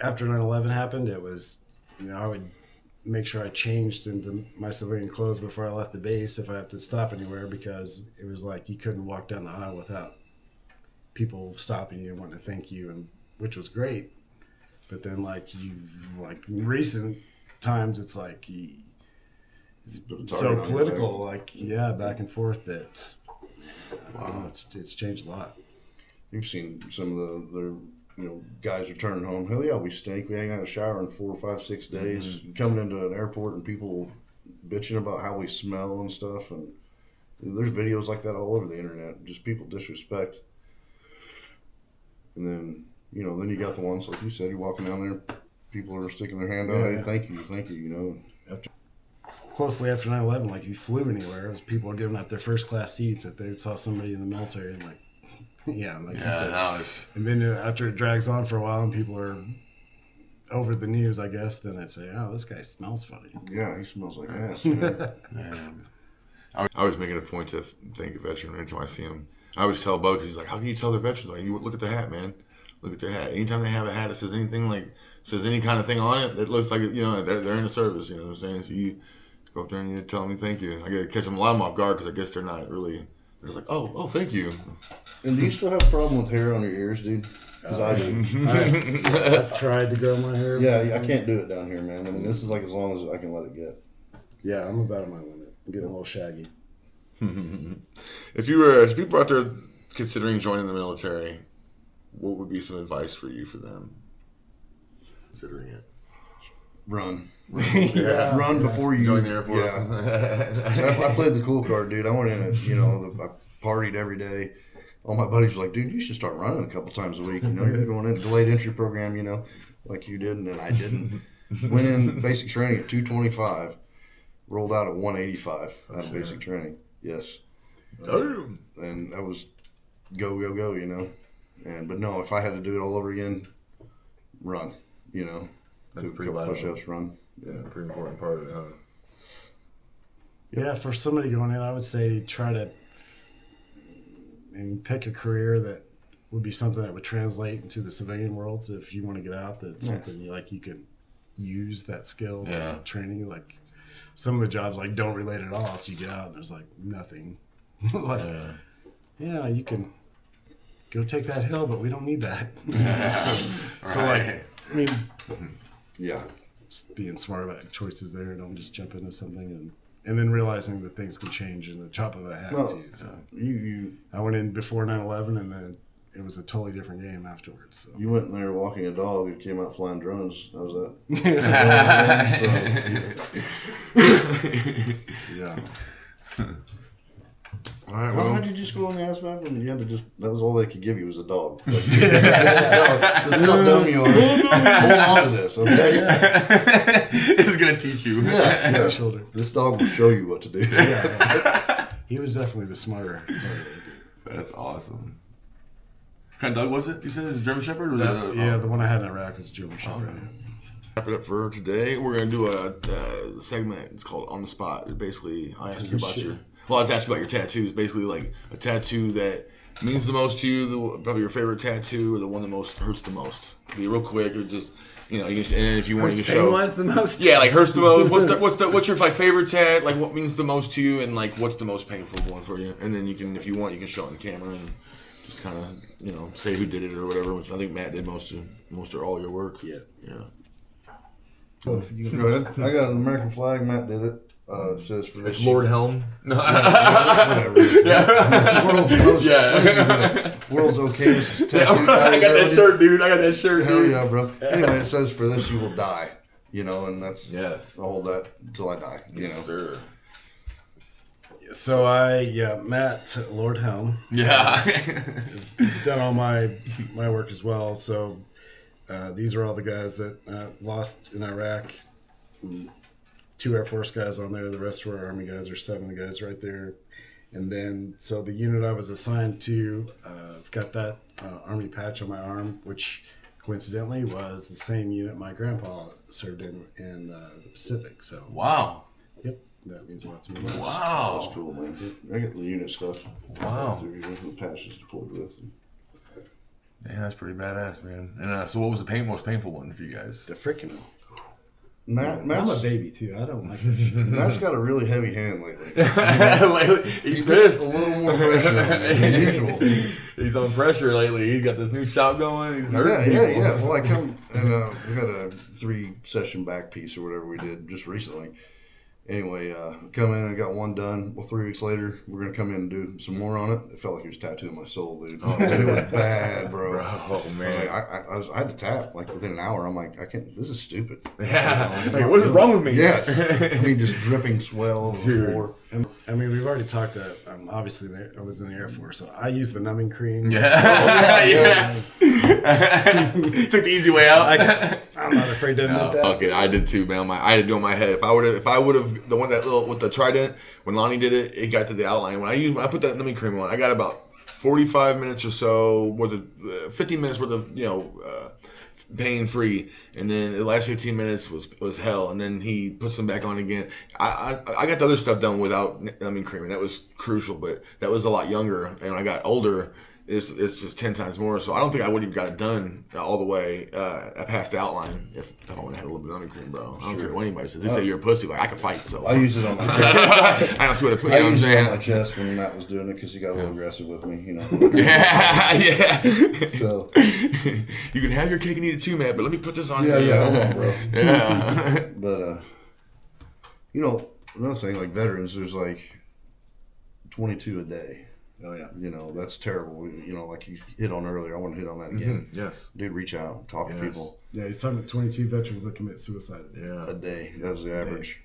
after 9/11 happened, it was, you know, I would make sure I changed into my civilian clothes before I left the base if I have to stop anywhere, because it was like you couldn't walk down the aisle without people stopping you and wanting to thank you, and which was great. But then, like in recent times, it's like it's so political, back and forth that Wow, it's changed a lot. You've seen some of the guys returning home. Hell yeah, we stink. We ain't had a shower in 4, 5, 6 days. Coming into an airport and people bitching about how we smell and stuff. And there's videos like that all over the internet. Just people disrespect. And then, then you got the ones, like you said, you're walking down there, people are sticking their hand out, hey, thank you, Closely after 9/11, like if you flew anywhere, it was people were giving up their first class seats if they saw somebody in the military and you said. And then after it drags on for a while and people are over the news, I guess, then I'd say, oh, this guy smells funny. Yeah, he smells like ass. Man. I was making a point to thank a veteran anytime I see him. I always tell Bo, because he's like, how can you tell they're veterans? Like, you look at the hat, man. Look at their hat. Anytime they have a hat that says anything says any kind of thing on it, that looks like they're in the service. You know what I'm saying? So you go up there and you tell them thank you. I got to catch them a lot of them off guard because I guess they're not really. They're just like, oh, thank you. And do you still have a problem with hair on your ears, dude? Because I do. I've tried to grow my hair. Yeah, I can't do it down here, man. I mean, this is like as long as I can let it get. Yeah, I'm about at my limit. I'm getting a little shaggy. If people out there considering joining the military, what would be some advice for you for them? Considering it. Run. Yeah. Run before you join the Air Force. Yeah. So I played the cool card, dude. I went in and, I partied every day. All my buddies were like, dude, you should start running a couple times a week. You're going in delayed entry program, like you did, and I didn't. Went in basic training at 225, rolled out at 185 out of basic training. Yes. Damn. And that was go, but no, if I had to do it all over again, run, That's do a pretty couple vital. push-ups, run. Yeah, pretty important part of it, huh? Yeah, for somebody going in, I would say try to pick a career that would be something that would translate into the civilian world. So if you want to get out, that's something you could use that skill, training. Like some of the jobs don't relate at all. So you get out and there's nothing. You can go take that hill, but we don't need that. Just being smart about choices there. Don't just jump into something and then realizing that things can change in the drop of a hat too. So I went in before 9/11 and then it was a totally different game afterwards. So. You went in there walking a dog and came out flying drones. How was that? Yeah. All right, How did you just go on the ASVAB when you had to that was all they could give you was a dog? This is how dumb you are. Hold on to this, okay? It's going to teach you. Yeah. Shoulder. This dog will show you what to do. Yeah. He was definitely the smarter part of it. That's awesome. What kind of dog was it? You said it was a German Shepherd? Or the one I had in Iraq was German Shepherd. Okay. Wrap it up for today. We're going to do a segment. It's called On the Spot. Basically, I asked you about I was asking about your tattoos. Basically, like a tattoo that means the most to you, probably your favorite tattoo, or the one that most hurts the most. Be real quick, or just and if you want to show. Pain-wise the most. Yeah, hurts the most. What's your favorite tat? What means the most to you, and what's the most painful one for you? And then you can, if you want, you can show it on the camera and just kind of say who did it or whatever. Which I think Matt did most or all your work. Yeah. Go ahead. I got an American flag. Matt did it. It says for this. It's Lord Helm. No. Whatever. World's okayest tattoo. I got that shirt, dude. Hell yeah, bro. Anyway, it says for this you will die. And that's I'll hold that until I die. Yes, sir. So Matt Lord Helm. Yeah. has done all my work as well. So these are all the guys that lost in Iraq. 2 Air Force guys on there. The rest were Army guys, or 7 guys right there. And then, so the unit I was assigned to, I've got that Army patch on my arm, which coincidentally was the same unit my grandpa served in the Pacific. So wow. Yep, that means a lot to me. Wow. That's cool, man. I get the unit stuff. Wow. The patches deployed with. Yeah, that's pretty badass, man. And so what was the most painful one for you guys? The freaking Matt's I'm a baby too. I don't like this shit. Matt's got a really heavy hand lately. He's He pissed. puts a little more pressure on it than usual. He's on pressure lately. He's got this new shop going. He's hurting Yeah. Well, I come and we had a 3-session back piece or whatever we did just recently, Anyway, come in and got one done. Well, 3 weeks later, we're going to come in and do some more on it. It felt like he was tattooing my soul, dude. Oh, it was bad, bro. Oh, man. I had to tap like within an hour. I'm like, I can't, this is stupid. Yeah. Like, what is wrong with me? Yes. I mean, just dripping swell over the floor. And, I mean, we've already talked that obviously I was in the Air Force, so I used the numbing cream. Yeah. Took the easy way out. I'm not afraid to admit that. Okay, I did too, man. I had to do it on my head. If I would have the one that little with the trident when Lonnie did it, it got to the outline. When I put that numbing cream on, I got about 45 minutes or so worth of 15 minutes worth of pain free, and then the last 15 minutes was hell. And then he puts them back on again. I got the other stuff done without numbing cream, and that was crucial. But that was a lot younger, and when I got older, it's just 10 times more. So I don't think I would have got it done all the way past the outline if I would have had a little bit of numbing cream, bro. I don't care what anybody says. They say you're a pussy. Like, I can fight, so I use it on my chest. I don't see what I put. I You know what I'm used it on my saying? chest when Matt was doing it because he got a little aggressive with me, you know. Yeah. So You can have your cake and eat it too, man. But let me put this on. yeah, here. hold on, bro. Yeah. But you know, another thing, like veterans, there's like 22 a day. Oh yeah. You know, that's terrible. You know, like you hit on earlier. I want to hit on that again. Yes. Dude, reach out, talk to people. Yeah, he's talking about 22 veterans that commit suicide. Yeah. A day. That's the average.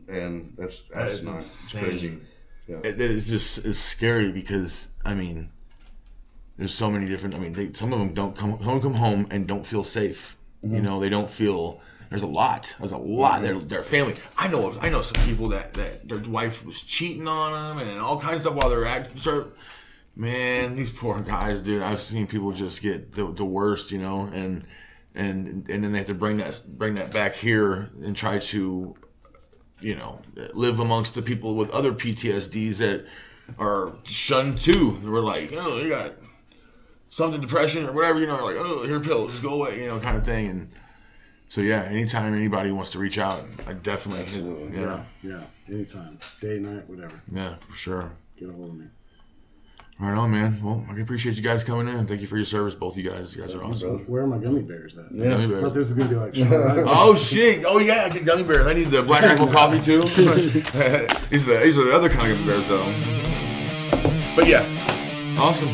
And that's That's not. It's insane. crazy. Yeah. It is just is scary because I mean, there's so many different. I mean, some of them don't come home and don't feel safe. Mm-hmm. You know, they don't feel. There's a lot. Their family. I know some people that their wife was cheating on them and all kinds of stuff while they're acting. Man, these poor guys, dude. I've seen people just get the worst, you know, and then they have to bring that back here and try to, you know, live amongst the people with other PTSDs that are shunned too. We're like, oh, you got something, depression or whatever, you know, like, oh, here, pill, just go away, you know, kind of thing. And so yeah, anytime anybody wants to reach out, I definitely, Absolutely. Yeah, anytime, day, night, whatever. yeah, for sure. Get a hold of me. Right on, man. Well, I appreciate you guys coming in. Thank you for your service, both you guys. You guys are awesome. Where are my gummy bears at? Yeah. Gummy I bears. thought this was gonna be like Sean Ryan. Oh shit! Oh yeah, I get gummy bears. I need the Black Rifle coffee too. These are the other kind of gummy bears though. But yeah, awesome.